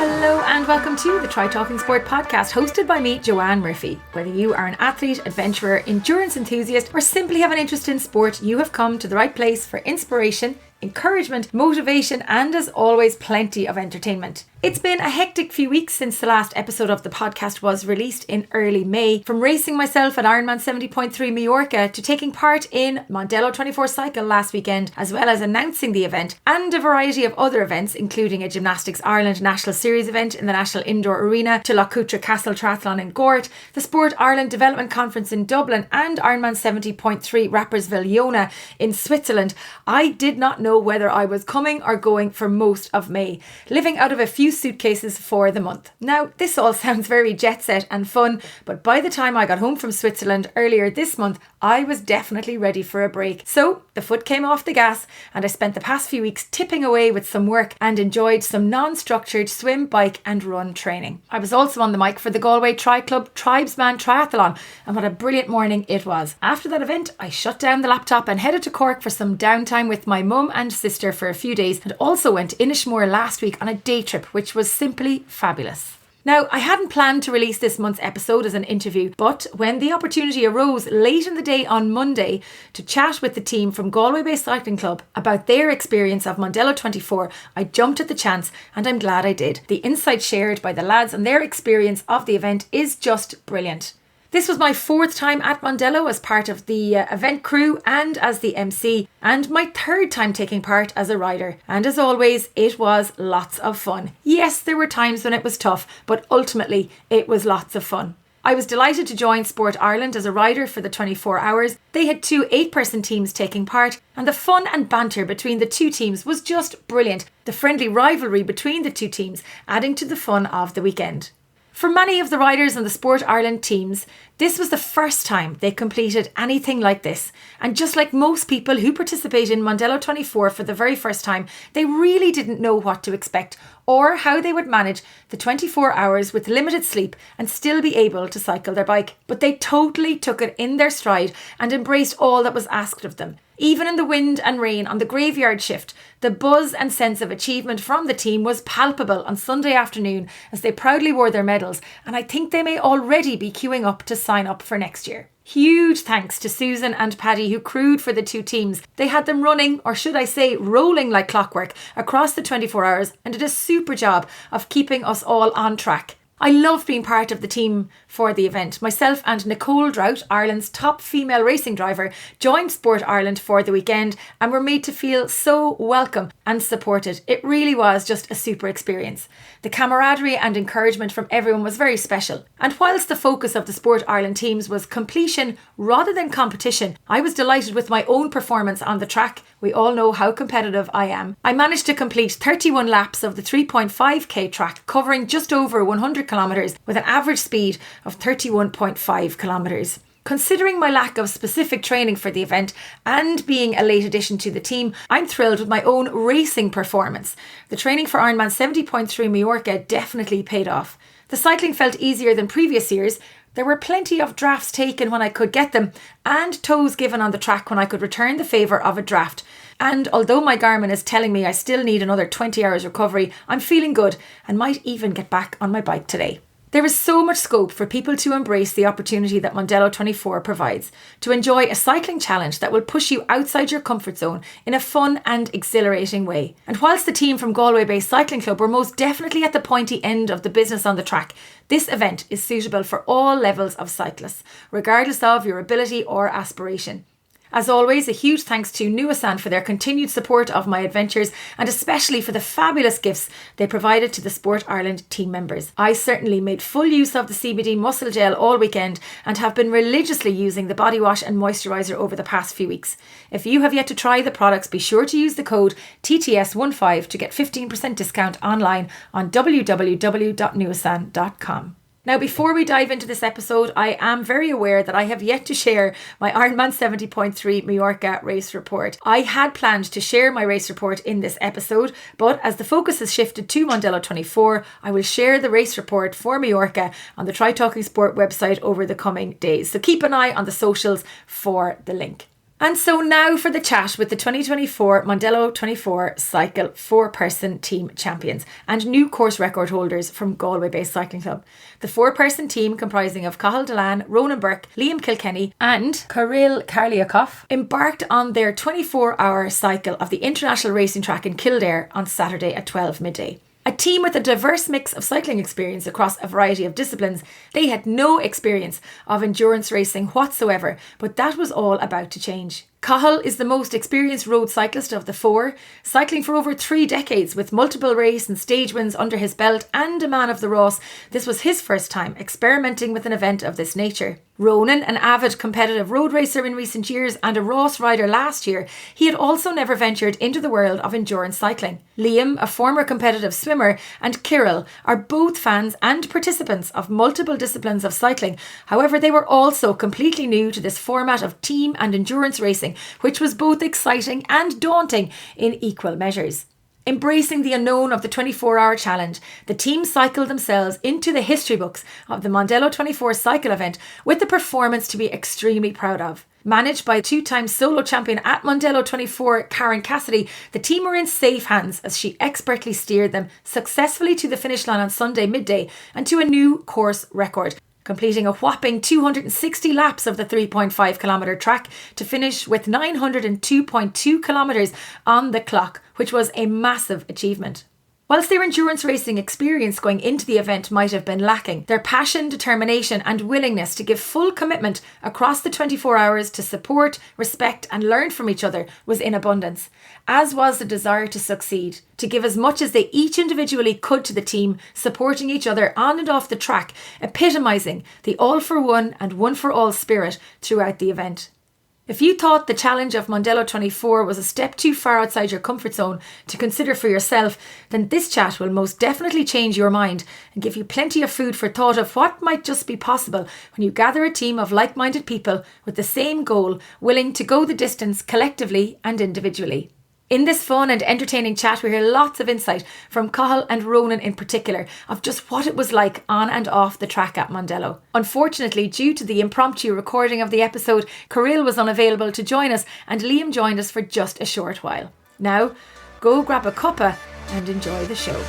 Hello and welcome to the Try Talking Sport podcast, hosted by me, Joanne Murphy. Whether you are an athlete, adventurer, endurance enthusiast, or simply have an interest in sport, you have come to the right place for inspiration, encouragement, motivation, and as always, plenty of entertainment. It's been a hectic few weeks since the last episode of the podcast was released in early May. From racing myself at Ironman 70.3 Majorca to taking part in Mondello24 Cycle last weekend, as well as announcing the event, and a variety of other events, including a Gymnastics Ireland National Series event in the National Indoor Arena, to Loughcutra Castle Triathlon in Gort, the Sport Ireland Development Conference in Dublin, and Ironman 70.3 Rapperswil Jona in Switzerland. I did not know whether I was coming or going for most of May, living out of a few suitcases for the month. Now, this all sounds very jet set and fun, but by the time I got home from Switzerland earlier this month, I was definitely ready for a break. So the foot came off the gas and I spent the past few weeks tipping away with some work and enjoyed some non-structured swim, bike and run training. I was also on the mic for the Galway Tri Club Tribesman Triathlon, and what a brilliant morning it was. After that event, I shut down the laptop and headed to Cork for some downtime with my mum and sister for a few days, and also went to Inishmore last week on a day trip, which was simply fabulous. Now, I hadn't planned to release this month's episode as an interview, but when the opportunity arose late in the day on Monday to chat with the team from Galway Bay Cycling Club about their experience of Mondello24, I jumped at the chance, and I'm glad I did. The insight shared by the lads and their experience of the event is just brilliant. This was my fourth time at Mondello as part of the event crew and as the MC, and my third time taking part as a rider. And as always, it was lots of fun. Yes, there were times when it was tough, but ultimately it was lots of fun. I was delighted to join Sport Ireland as a rider for the 24 hours. They had two 8-person teams taking part, and the fun and banter between the two teams was just brilliant. The friendly rivalry between the two teams adding to the fun of the weekend. For many of the riders on the Sport Ireland teams, this was the first time they completed anything like this. And just like most people who participate in Mondello24 for the very first time, they really didn't know what to expect or how they would manage the 24 hours with limited sleep and still be able to cycle their bike. But they totally took it in their stride and embraced all that was asked of them. Even in the wind and rain on the graveyard shift, the buzz and sense of achievement from the team was palpable on Sunday afternoon as they proudly wore their medals, and I think they may already be queuing up to sign up for next year. Huge thanks to Susan and Paddy who crewed for the two teams. They had them running, or should I say rolling like clockwork, across the 24 hours and did a super job of keeping us all on track. I loved being part of the team for the event. Myself and Nicole Drought, Ireland's top female racing driver, joined Sport Ireland for the weekend and were made to feel so welcome and supported. It really was just a super experience. The camaraderie and encouragement from everyone was very special. And whilst the focus of the Sport Ireland teams was completion rather than competition, I was delighted with my own performance on the track. We all know how competitive I am. I managed to complete 31 laps of the 3.5k track, covering just over 100 kilometres with an average speed of 31.5 kilometres. Considering my lack of specific training for the event and being a late addition to the team, I'm thrilled with my own racing performance. The training for Ironman 70.3 Majorca definitely paid off. The cycling felt easier than previous years. There were plenty of drafts taken when I could get them, and toes given on the track when I could return the favour of a draft. And although my Garmin is telling me I still need another 20 hours recovery, I'm feeling good and might even get back on my bike today. There is so much scope for people to embrace the opportunity that Mondello24 provides, to enjoy a cycling challenge that will push you outside your comfort zone in a fun and exhilarating way. And whilst the team from Galway Bay Cycling Club were most definitely at the pointy end of the business on the track, this event is suitable for all levels of cyclists, regardless of your ability or aspiration. As always, a huge thanks to Nuasan for their continued support of my adventures and especially for the fabulous gifts they provided to the Sport Ireland team members. I certainly made full use of the CBD muscle gel all weekend and have been religiously using the body wash and moisturiser over the past few weeks. If you have yet to try the products, be sure to use the code TTS15 to get 15% discount online on www.nuasan.com. Now, before we dive into this episode, I am very aware that I have yet to share my Ironman 70.3 Majorca race report. I had planned to share my race report in this episode, but as the focus has shifted to Mondello24, I will share the race report for Majorca on the Try Talking Sport website over the coming days. So keep an eye on the socials for the link. And so now for the chat with the 2024 Mondello24 Cycle 4-person team champions and new course record holders from Galway Bay Cycling Club. The 4-person team, comprising of Cathal Dillane, Ronan Burke, Liam Kilkenny and Kirill Korliakov, embarked on their 24-hour cycle of the international racing track in Kildare on Saturday at 12 midday. A team with a diverse mix of cycling experience across a variety of disciplines. They had no experience of endurance racing whatsoever, but that was all about to change. Cathal is the most experienced road cyclist of the 4, cycling for over 3 decades with multiple race and stage wins under his belt, and a man of the Ross. This was his first time experimenting with an event of this nature. Ronan, an avid competitive road racer in recent years and a Ross rider last year, he had also never ventured into the world of endurance cycling. Liam, a former competitive swimmer, and Kirill are both fans and participants of multiple disciplines of cycling. However, they were also completely new to this format of team and endurance racing, which was both exciting and daunting in equal measures. Embracing the unknown of the 24-hour challenge, the team cycled themselves into the history books of the Mondello24 Cycle event with a performance to be extremely proud of. Managed by 2-time solo champion at Mondello24 Cassidy, the team were in safe hands as she expertly steered them successfully to the finish line on Sunday midday and to a new course record, completing a whopping 260 laps of the 3.5 kilometre track to finish with 902.2 kilometres on the clock, which was a massive achievement. Whilst their endurance racing experience going into the event might have been lacking, their passion, determination and willingness to give full commitment across the 24 hours to support, respect and learn from each other was in abundance, as was the desire to succeed, to give as much as they each individually could to the team, supporting each other on and off the track, epitomising the all-for-one and one-for-all spirit throughout the event. If you thought the challenge of Mondello24 was a step too far outside your comfort zone to consider for yourself, then this chat will most definitely change your mind and give you plenty of food for thought of what might just be possible when you gather a team of like-minded people with the same goal, willing to go the distance collectively and individually. In this fun and entertaining chat, we hear lots of insight from Cathal and Ronan in particular of just what it was like on and off the track at Mondello. Unfortunately, due to the impromptu recording of the episode, Kirill was unavailable to join us and Liam joined us for just a short while. Now, go grab a cuppa and enjoy the show.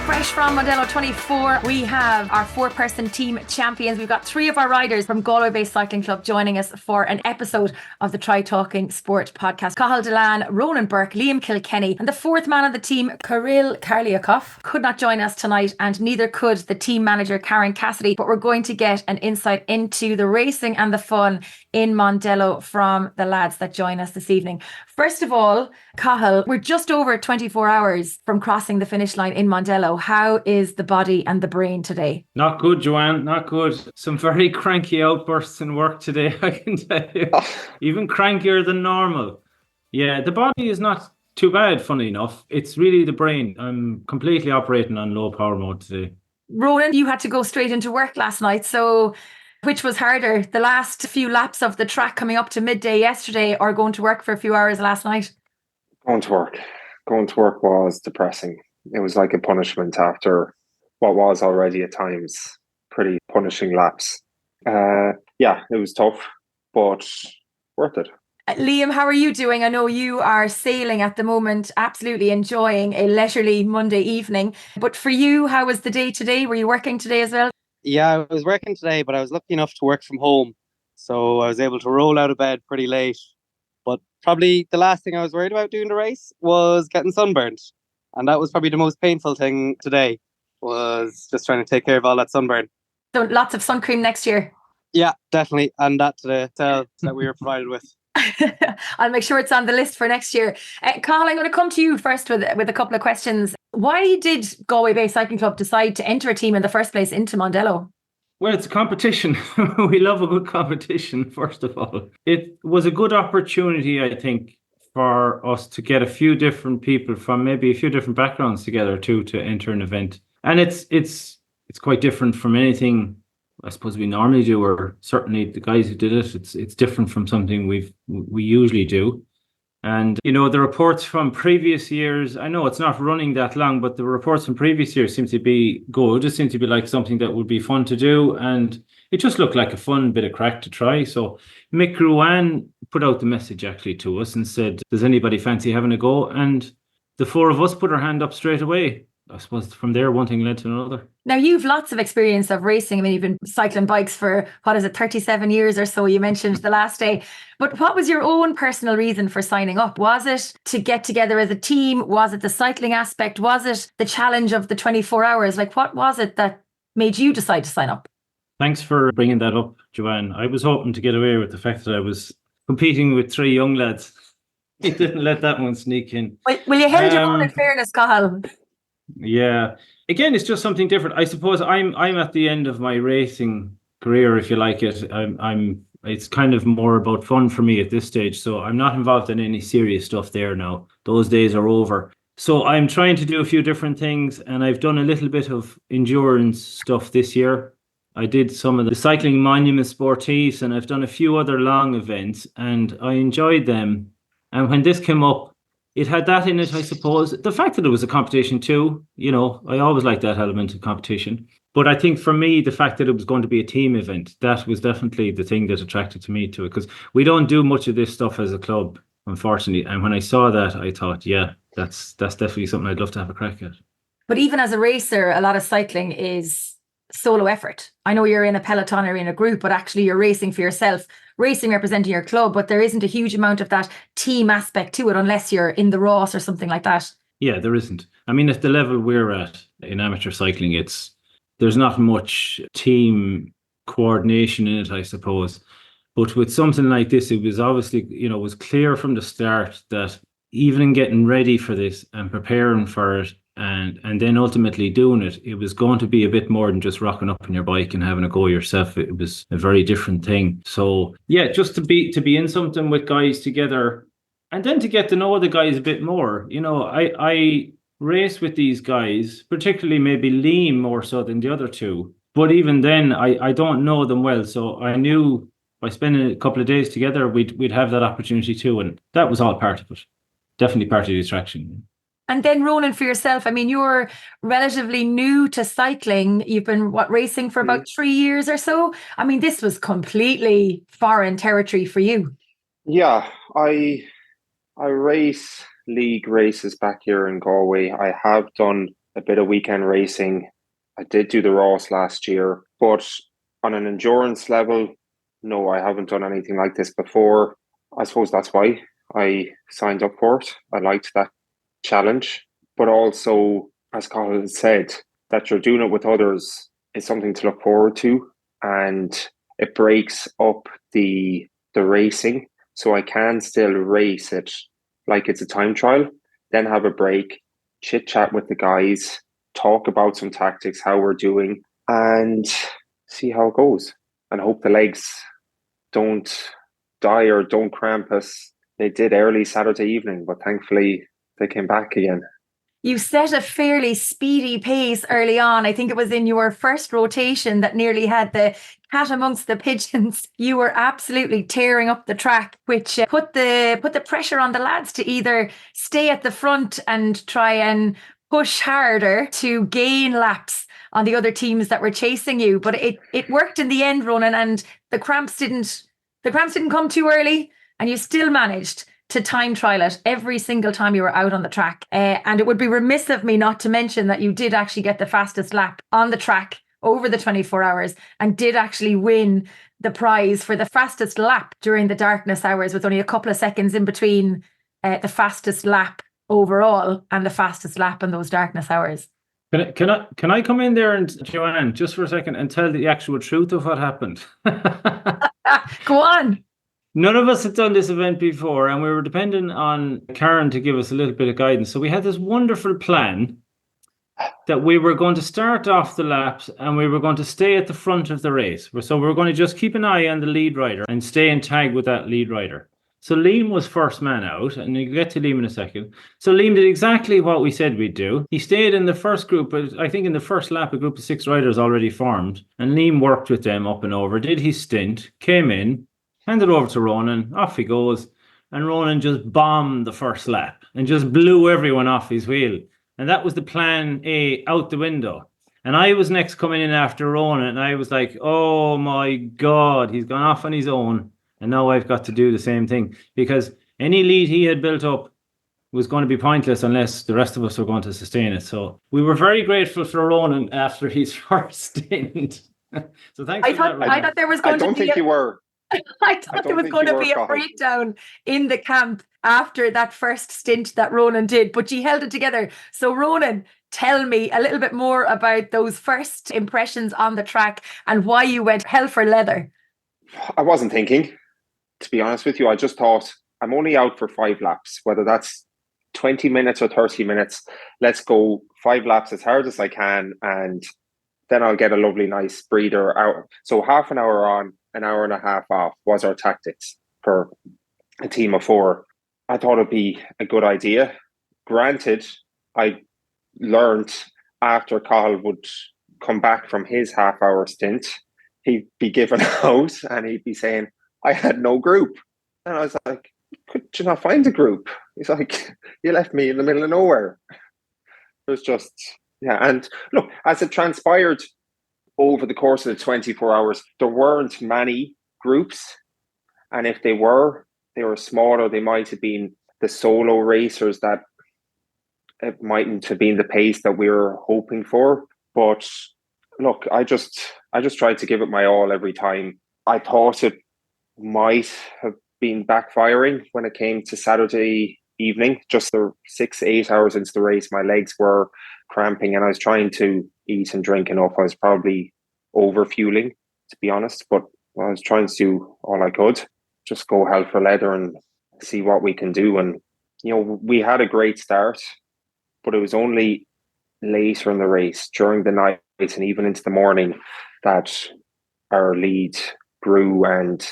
Fresh from Mondello24, we have our 4-person team champions. We've got 3 of our riders from Galway Bay Cycling Club joining us for an episode of the Try Talking Sport podcast. Cathal Dillane, Ronan Burke, Liam Kilkenny, and the 4th man of the team, Kirill Korliakov, could not join us tonight, and neither could the team manager, Cassidy. But we're going to get an insight into the racing and the fun in Mondello from the lads that join us this evening. First of all, Cathal, we're just over 24 hours from crossing the finish line in Mondello. How is the body and the brain today? Not good, Joanne, not good. Some very cranky outbursts in work today, I can tell you. Even crankier than normal. Yeah, the body is not too bad, funny enough. It's really the brain. I'm completely operating on low power mode today. Ronan, you had to go straight into work last night, so which was harder, the last few laps of the track coming up to midday yesterday or going to work for a few hours last night? Going to work. Going to work was depressing. It was like a punishment after what was already at times pretty punishing laps. Yeah, it was tough, but worth it. Liam, how are you doing? I know you are sailing at the moment, absolutely enjoying a leisurely Monday evening. But for you, how was the day today? Were you working today as well? Yeah, I was working today, but I was lucky enough to work from home. So I was able to roll out of bed pretty late. But probably the last thing I was worried about doing the race was getting sunburned. And that was probably the most painful thing today, was just trying to take care of all that sunburn. So lots of sun cream next year. Yeah, definitely. And that to the hotel that we were provided with. I'll make sure it's on the list for next year. Carl, I'm going to come to you first with a couple of questions. Why did Galway Bay Cycling Club decide to enter a team in the first place into Mondello? Well, it's a competition. We love a good competition, first of all. It was a good opportunity, I think, for us to get a few different people from maybe a few different backgrounds together too to enter an event. And it's quite different from anything I suppose we normally do, or certainly the guys who did it. It's different from something we usually do. And, you know, the reports from previous years, I know it's not running that long, but the reports from previous years seem to be good. It seems to be like something that would be fun to do. And it just looked like a fun bit of crack to try. So Mick Ruan put out the message actually to us and said, does anybody fancy having a go? And the four of us put our hand up straight away. I suppose from there, one thing led to another. Now, you've lots of experience of racing. I mean, you've been cycling bikes for, 37 years or so, you mentioned the last day. But what was your own personal reason for signing up? Was it to get together as a team? Was it the cycling aspect? Was it the challenge of the 24 hours? Like, what was it that made you decide to sign up? Thanks for bringing that up, Joanne. I was hoping to get away with the fact that I was competing with three young lads. You didn't let that one sneak in. Well, you held your own in fairness, Cathal. Yeah. Again, it's just something different. I suppose I'm at the end of my racing career, if you like it. It's kind of more about fun for me at this stage. So I'm not involved in any serious stuff there now. Those days are over. So I'm trying to do a few different things, and I've done a little bit of endurance stuff this year. I did some of the cycling monument sportifs, and I've done a few other long events, and I enjoyed them. And when this came up, it had that in it, I suppose. The fact that it was a competition too, I always like that element of competition. But I think for me, the fact that it was going to be a team event, that was definitely the thing that attracted me to it, because we don't do much of this stuff as a club, unfortunately. And when I saw that, I thought, yeah, that's definitely something I'd love to have a crack at. But even as a racer, a lot of cycling is solo effort. I know you're in a peloton or in a group, but actually you're racing for yourself, racing representing your club, but there isn't a huge amount of that team aspect to it unless you're in the Ross or something like that. Yeah, there isn't. I mean, at the level we're at in amateur cycling, there's not much team coordination in it, I suppose. But with something like this, it was obviously, it was clear from the start that even in getting ready for this and preparing for it, and then ultimately doing it, it was going to be a bit more than just rocking up on your bike and having a go yourself. It was a very different thing. So yeah, just to be in something with guys together, and then to get to know the guys a bit more. I race with these guys, particularly maybe Liam more so than the other two. But even then, I don't know them well. So I knew by spending a couple of days together, we'd have that opportunity too. And that was all part of it. Definitely part of the attraction. And then Ronan, for yourself, I mean, you're relatively new to cycling. You've been racing for about 3 years or so. I mean, this was completely foreign territory for you. Yeah, I race league races back here in Galway. I have done a bit of weekend racing. I did do the Ross last year, but on an endurance level, no, I haven't done anything like this before. I suppose that's why I signed up for it. I liked that challenge, but also, as Colin said, that you're doing it with others is something to look forward to, and it breaks up the racing, so I can still race it like it's a time trial, then have a break, chit chat with the guys, talk about some tactics, how we're doing, and see how it goes, and hope the legs don't die or don't cramp us. They did early Saturday evening, but thankfully they came back again. You set a fairly speedy pace early on. I think it was in your first rotation that nearly had the cat amongst the pigeons. You were absolutely tearing up the track, which put the pressure on the lads to either stay at the front and try and push harder to gain laps on the other teams that were chasing you. But it worked in the end, Ronan, and the cramps didn't come too early, and you still managed to time trial it every single time you were out on the track. And it would be remiss of me not to mention that you did actually get the fastest lap on the track over the 24 hours and did actually win the prize for the fastest lap during the darkness hours, with only a couple of seconds in between the fastest lap overall and the fastest lap in those darkness hours. Can I come in there, and Joanne, just for a second, and tell the actual truth of what happened? Go on. None of us had done this event before, and we were dependent on Karen to give us a little bit of guidance. So we had this wonderful plan that we were going to start off the laps and we were going to stay at the front of the race. So we were going to just keep an eye on the lead rider and stay in tag with that lead rider. So Liam was first man out, and you'll get to Liam in a second. So Liam did exactly what we said we'd do. He stayed in the first group, but I think in the first lap, a group of 6 riders already formed, and Liam worked with them up and over, did his stint, came in, handed over to Ronan, off he goes, and Ronan just bombed the first lap and just blew everyone off his wheel. And that was the plan A out the window. And I was next coming in after Ronan, and I was like, oh my God, he's gone off on his own. And now I've got to do the same thing, because any lead he had built up was going to be pointless unless the rest of us were going to sustain it. So we were very grateful for Ronan after his first stint. So thanks for that, Ronan. I thought there was going I don't think you were. I thought there was going to be a breakdown in the camp after that first stint that Ronan did, but you held it together. So Ronan, tell me a little bit more about those first impressions on the track and why you went hell for leather. I wasn't thinking, to be honest with you. I just thought, I'm only out for 5 laps, whether that's 20 minutes or 30 minutes. Let's go 5 laps as hard as I can, and then I'll get a lovely, nice breather out. So half an hour on, an hour and a half off was our tactics for a team of 4. I thought it'd be a good idea. Granted, I learned after Cathal would come back from his half-hour stint, he'd be given out and he'd be saying, I had no group. And I was like, could you not find a group? He's like, you left me in the middle of nowhere. It was just, yeah. And look, as it transpired over the course of the 24 hours, there weren't many groups. And if they were smaller. They might have been the solo racers that it mightn't have been the pace that we were hoping for. But look, I just tried to give it my all every time. I thought it might have been backfiring when it came to Saturday evening. Just the 6-8 hours into the race, my legs were cramping and I was trying to eat and drink enough. I was probably over fueling, to be honest, but I was trying to do all I could. Just go hell for leather and see what we can do. And, we had a great start, but it was only later in the race, during the night and even into the morning, that our lead grew and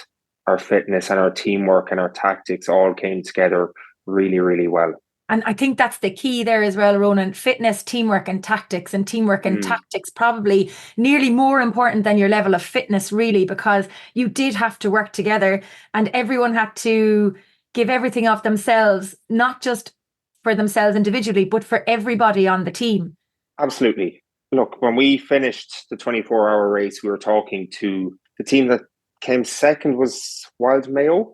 our fitness and our teamwork and our tactics all came together really, really well. And I think that's the key there as well, Ronan. Fitness, teamwork and tactics. And teamwork and tactics probably nearly more important than your level of fitness, really, because you did have to work together and everyone had to give everything of themselves, not just for themselves individually, but for everybody on the team. Absolutely. Look, when we finished the 24-hour race, we were talking to the team that came second was Wild Mayo.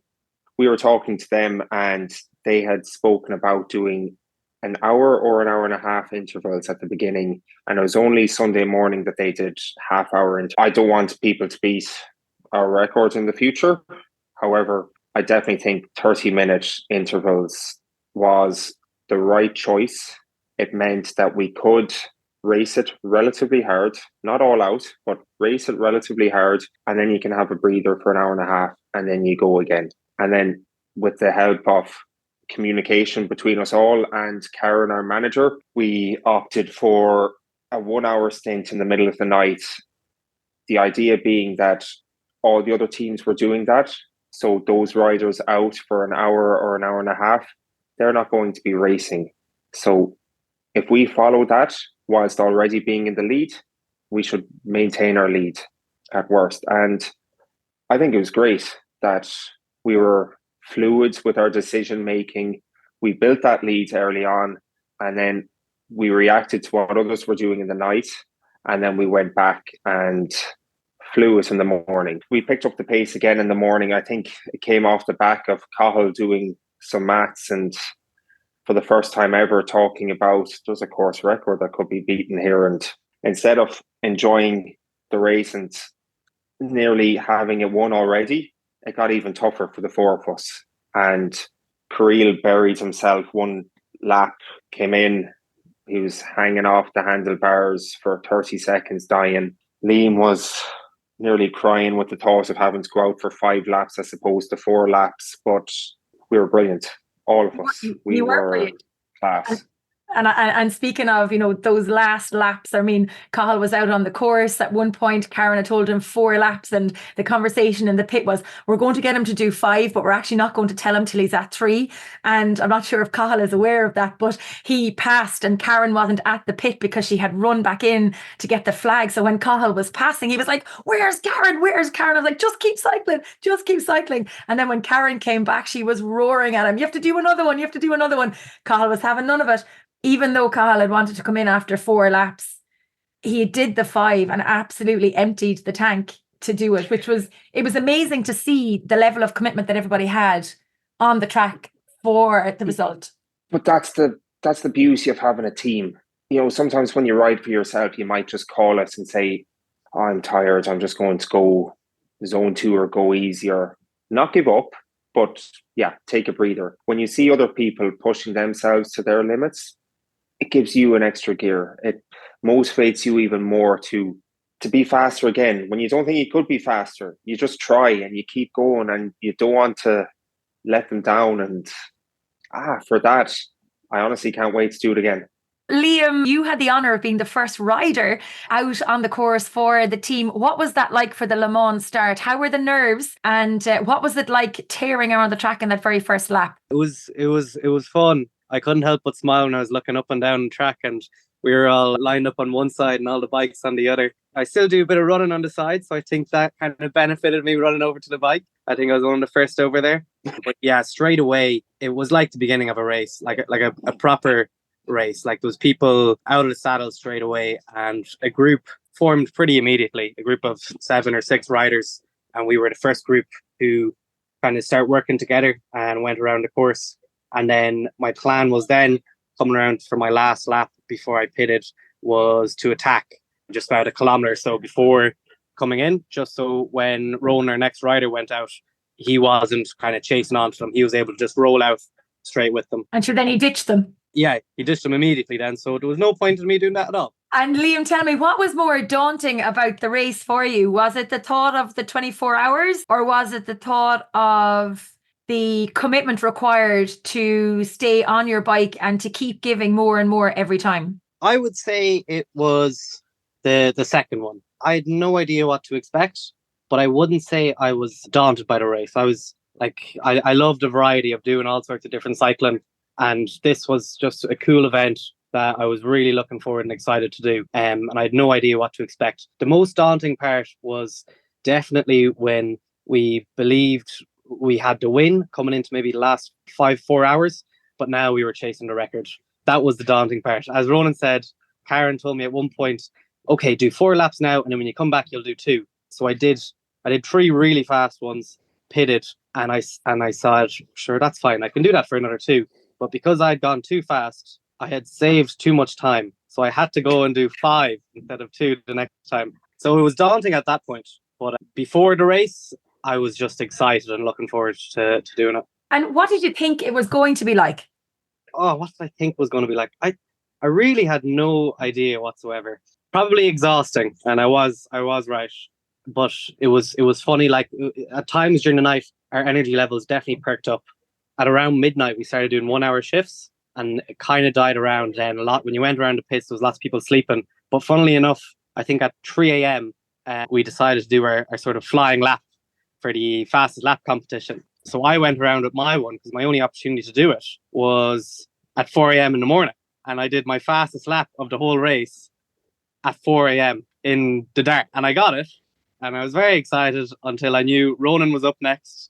We were talking to them and they had spoken about doing an hour or an hour and a half intervals at the beginning. And it was only Sunday morning that they did half-hour. I don't want people to beat our records in the future. However, I definitely think 30-minute intervals was the right choice. It meant that we could race it relatively hard, not all out, but race it relatively hard. And then you can have a breather for an hour and a half and then you go again. And then with the help of communication between us all and Karen, our manager, we opted for a 1-hour stint in the middle of the night. The idea being that all the other teams were doing that. So those riders out for an hour or an hour and a half, they're not going to be racing. So if we follow that, whilst already being in the lead, we should maintain our lead at worst. And I think it was great that we were fluid with our decision making. We built that lead early on, and then we reacted to what others were doing in the night, and then we went back and flew it in the morning. We picked up the pace again in the morning. I think it came off the back of Cathal doing some maths and for the first time ever talking about there's a course record that could be beaten here. And instead of enjoying the race and nearly having it won already, it got even tougher for the 4 of us. And Kirill buried himself. One lap came in, he was hanging off the handlebars for 30 seconds dying. Liam was nearly crying with the thought of having to go out for 5 laps as opposed to 4 laps, but we were brilliant. All of us. We were brilliant. Class. And speaking of, those last laps, I mean, Cathal was out on the course. At one point, Karen had told him 4 laps, and the conversation in the pit was, we're going to get him to do 5, but we're actually not going to tell him till he's at 3. And I'm not sure if Cathal is aware of that, but he passed and Karen wasn't at the pit because she had run back in to get the flag. So when Cathal was passing, he was like, where's Karen? Where's Karen? I was like, just keep cycling, just keep cycling. And then when Karen came back, she was roaring at him, you have to do another one, you have to do another one. Cathal was having none of it. Even though Cathal had wanted to come in after 4 laps, he did the 5 and absolutely emptied the tank to do it, it was amazing to see the level of commitment that everybody had on the track for the result. But that's the beauty of having a team. Sometimes when you ride for yourself, you might just call us and say, I'm tired, I'm just going to go zone 2 or go easier. Not give up, but yeah, take a breather. When you see other people pushing themselves to their limits, it gives you an extra gear. It motivates you even more to be faster again. When you don't think you could be faster, you just try and you keep going, and you don't want to let them down. And for that, I honestly can't wait to do it again. Liam, you had the honour of being the first rider out on the course for the team. What was that like for the Le Mans start? How were the nerves, and what was it like tearing around the track in that very first lap? It was fun. I couldn't help but smile when I was looking up and down the track, and we were all lined up on one side and all the bikes on the other. I still do a bit of running on the side, so I think that kind of benefited me running over to the bike. I think I was one of the first over there. But yeah, straight away, it was like the beginning of a race, like a proper race. Like, there was people out of the saddle straight away, and a group formed pretty immediately, a group of 7 or 6 riders, and we were the first group who kind of start working together and went around the course. And then my plan was then, coming around for my last lap before I pitted, was to attack just about 1 kilometre or so before coming in, just so when Ronan, our next rider, went out, he wasn't kind of chasing on to them. He was able to just roll out straight with them. And sure, then he ditched them. Yeah, he ditched them immediately then, so there was no point in me doing that at all. And Liam, tell me, what was more daunting about the race for you? Was it the thought of the 24 hours, or was it the thought of the commitment required to stay on your bike and to keep giving more and more every time? I would say it was the second one. I had no idea what to expect, but I wouldn't say I was daunted by the race. I was like, I loved the variety of doing all sorts of different cycling, and this was just a cool event that I was really looking forward and excited to do. And I had no idea what to expect. The most daunting part was definitely when we believed we had the win coming into maybe the last 4 hours, but now we were chasing the record. That was the daunting part. As Ronan said, Karen told me at one point, okay, do 4 laps now, and then when you come back, you'll do 2. So I did 3 really fast ones, pitted, and I said, sure, that's fine. I can do that for another 2. But because I'd gone too fast, I had saved too much time. So I had to go and do 5 instead of 2 the next time. So it was daunting at that point. But before the race, I was just excited and looking forward to doing it. And what did you think it was going to be like? Oh, what did I think was going to be like? I really had no idea whatsoever. Probably exhausting, and I was right. But it was funny. Like, at times during the night, our energy levels definitely perked up. At around midnight, we started doing 1-hour shifts, and it kind of died around then a lot. When you went around the pits, there was lots of people sleeping. But funnily enough, I think at 3 a.m, we decided to do our sort of flying lap for the fastest lap competition. So I went around with my one, because my only opportunity to do it was at 4 a.m. in the morning. And I did my fastest lap of the whole race at 4 a.m. in the dark. And I got it. And I was very excited until I knew Ronan was up next,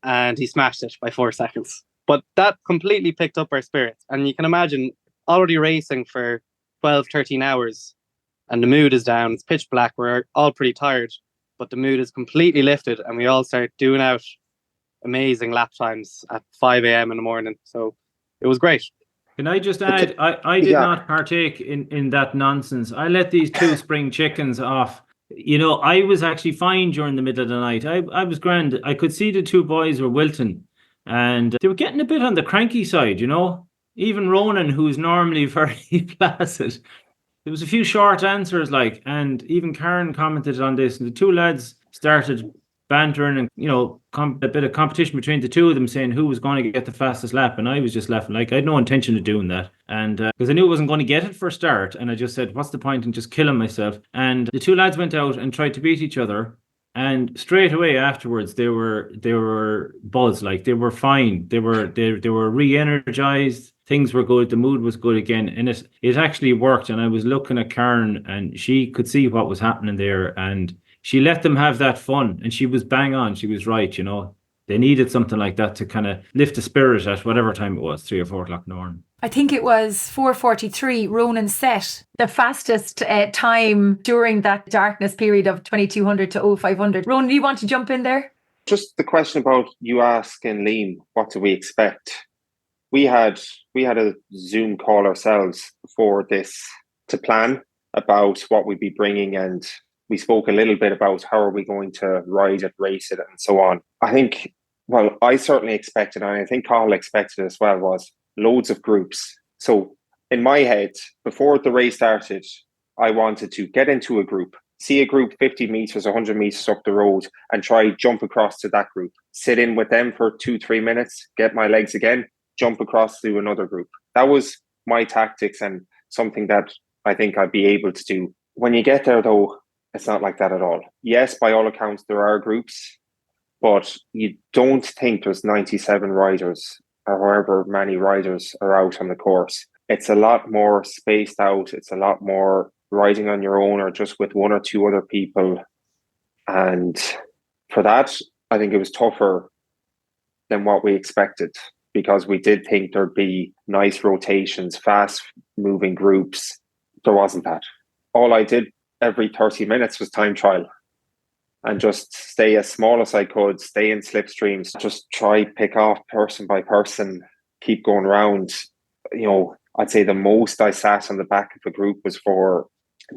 and he smashed it by 4 seconds. But that completely picked up our spirits. And you can imagine already racing for 12, 13 hours, and the mood is down. It's pitch black. We're all pretty tired, but the mood is completely lifted, and we all start doing out amazing lap times at 5 a.m. in the morning. So it was great. Can I just add, I did not partake in that nonsense. I let these 2 spring chickens off. I was actually fine during the middle of the night. I was grand. I could see the 2 boys were wilting, and they were getting a bit on the cranky side, Even Ronan, who's normally very placid. There was a few short answers, and even Karen commented on this, and the 2 lads started bantering and, a bit of competition between the 2 of them, saying who was going to get the fastest lap. And I was just laughing. I had no intention of doing that. And because I knew I wasn't going to get it for a start. And I just said, what's the point in just killing myself? And the 2 lads went out and tried to beat each other. And straight away afterwards, they were buzzed. They were fine. They were re-energized. Things were good. The mood was good again. And it actually worked. And I was looking at Karen, and she could see what was happening there. And she let them have that fun, and she was bang on. She was right, They needed something like that to kind of lift the spirit at whatever time it was, 3 or 4 o'clock in the morning. I think it was 4:43. Ronan set the fastest time during that darkness period of 2200 to 0500. Ronan, do you want to jump in there? Just the question about you asking Liam, what do we expect? We had a Zoom call ourselves before this to plan about what we'd be bringing, and we spoke a little bit about how are we going to ride it, race it, and so on. I think, well, I certainly expected, and I think Cathal expected as well, was loads of groups. So in my head, before the race started, I wanted to get into a group, see a group 50 meters, 100 meters up the road, and try jump across to that group, sit in with them for 2-3 minutes, get my legs again, jump across to another group. That was my tactics and something that I think I'd be able to do. When you get there, though, it's not like that at all. Yes, by all accounts, there are groups, but you don't think there's 97 riders or however many riders are out on the course. It's a lot more spaced out. It's a lot more riding on your own or just with one or two other people. And for that, I think it was tougher than what we expected, because we did think there'd be nice rotations, fast moving groups. There wasn't that. All I did every 30 minutes was time trial and just stay as small as I could, stay in slipstreams, just try pick off person by person, keep going around. You know, I'd say the most I sat on the back of a group was for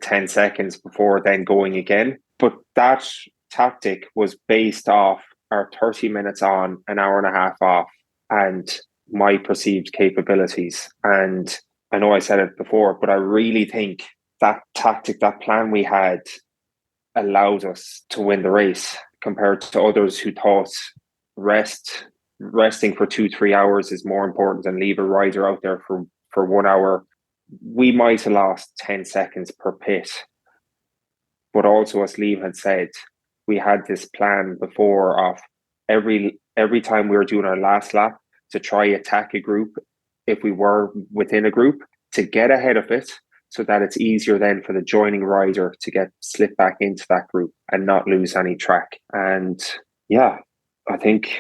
10 seconds before then going again. But that tactic was based off our 30 minutes on, an hour and a half off, and my perceived capabilities. And I know I said it before, but I really think that tactic, that plan we had, allowed us to win the race compared to others who thought resting for 2-3 hours is more important than leave a rider out there for 1 hour. We might have lost 10 seconds per pit. But also, as Liam had said, we had this plan before of every time we were doing our last lap to try attack a group, if we were within a group, to get ahead of it, so that it's easier then for the joining rider to get slipped back into that group and not lose any track. And yeah, I think,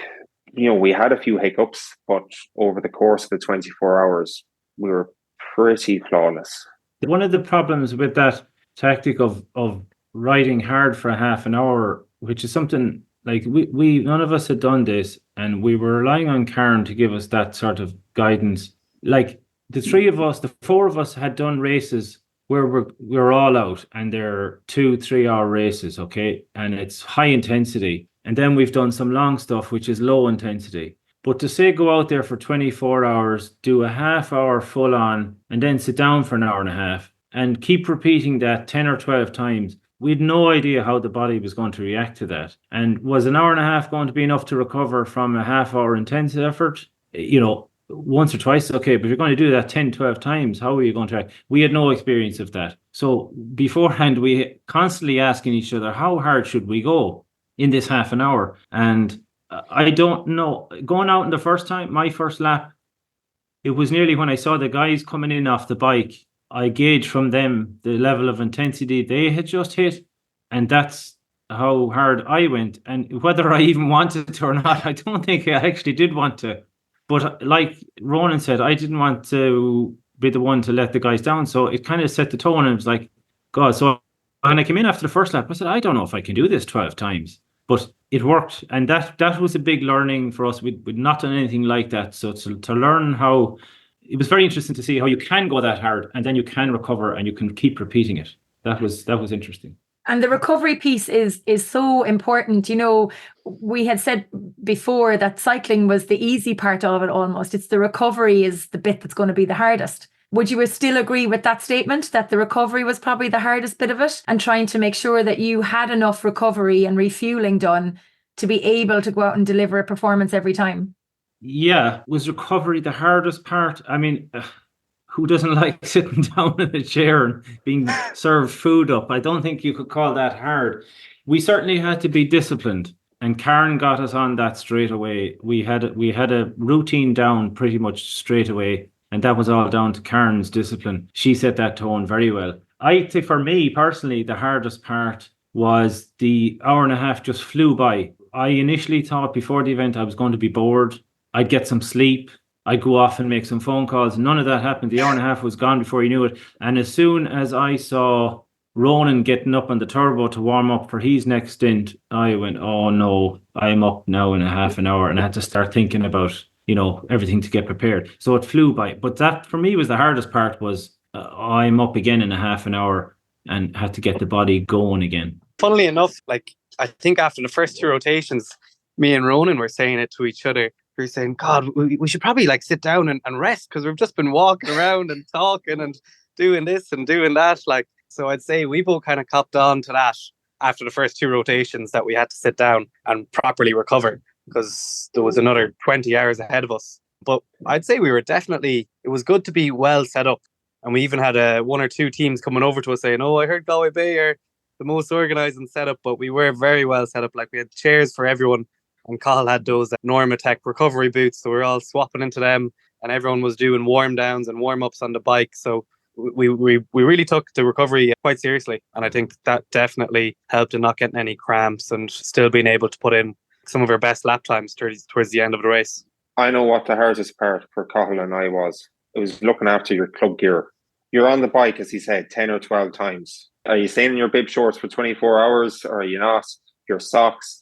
you know, we had a few hiccups, but over the course of the 24 hours, we were pretty flawless. One of the problems with that tactic of riding hard for a half an hour, which is something like we none of us had done this, and we were relying on Karen to give us that sort of guidance. Like the four of us had done races where we're all out, and they're 2-3 hour races, okay, and it's high intensity. And then we've done some long stuff which is low intensity. But to say go out there for 24 hours, do a half hour full on, and then sit down for an hour and a half and keep repeating that 10 or 12 times, we had no idea how the body was going to react to that. And was an hour and a half going to be enough to recover from a half hour intense effort? You know, once or twice, okay, but if you're going to do that 10, 12 times, how are you going to act? We had no experience of that. So beforehand, we constantly asking each other, how hard should we go in this half an hour? And I don't know, going out in the first time, my first lap, it was nearly when I saw the guys coming in off the bike, I gauged from them the level of intensity they had just hit, and that's how hard I went. And whether I even wanted to or not, I don't think I actually did want to. But like Ronan said, I didn't want to be the one to let the guys down. So it kind of set the tone, and it was like, God. So when I came in after the first lap, I said, I don't know if I can do this 12 times. But it worked. And that was a big learning for us. We'd not done anything like that. So to learn how, it was very interesting to see how you can go that hard and then you can recover and you can keep repeating it. That was interesting. And the recovery piece is so important. You know, we had said before that cycling was the easy part of it almost. It's the recovery is the bit that's going to be the hardest. Would you still agree with that statement, that the recovery was probably the hardest bit of it, and trying to make sure that you had enough recovery and refueling done to be able to go out and deliver a performance every time? Yeah, was recovery the hardest part? I mean, who doesn't like sitting down in a chair and being served food up? I don't think you could call that hard. We certainly had to be disciplined, and Karen got us on that straight away. We had a routine down pretty much straight away, and that was all down to Karen's discipline. She set that tone very well. I think for me personally, the hardest part was the hour and a half just flew by. I initially thought before the event I was going to be bored. I'd get some sleep. I'd go off and make some phone calls. None of that happened. The hour and a half was gone before you knew it. And as soon as I saw Ronan getting up on the turbo to warm up for his next stint, I went, oh no, I'm up now in a half an hour. And I had to start thinking about, everything to get prepared. So it flew by. But that for me was the hardest part, was I'm up again in a half an hour and had to get the body going again. Funnily enough, I think after the first 2 rotations, me and Ronan were saying it to each other. We were saying, God, we should probably sit down and rest, because we've just been walking around and talking and doing this and doing that. So I'd say we both kind of copped on to that after the first 2 rotations, that we had to sit down and properly recover, because there was another 20 hours ahead of us. But I'd say it was good to be well set up. And we even had 1 or 2 teams coming over to us saying, oh, I heard Galway Bay are the most organised and set up, but we were very well set up. We had chairs for everyone, and Cathal had those Normatec recovery boots, so we were all swapping into them, and everyone was doing warm downs and warm ups on the bike. So we really took the recovery quite seriously, and I think that definitely helped in not getting any cramps and still being able to put in some of our best lap times towards the end of the race. I know what the hardest part for Cathal and I was. It was looking after your club gear. You're on the bike, as he said, 10 or 12 times. Are you staying in your bib shorts for 24 hours, or are you not? Your socks.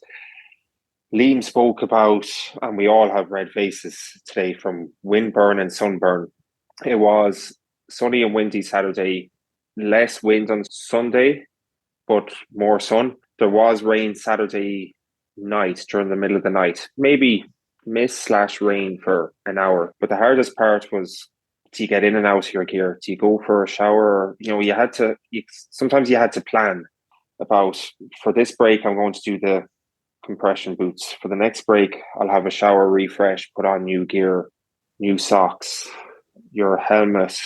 Liam spoke about, and we all have red faces today from windburn and sunburn. It was sunny and windy Saturday, less wind on Sunday, but more sun. There was rain Saturday night, during the middle of the night. Maybe mist/rain for an hour. But the hardest part was, do you get in and out of your gear? Do you go for a shower? Sometimes you had to plan about, for this break, I'm going to do the compression boots. For the next break, I'll have a shower, refresh, put on new gear, new socks, your helmet.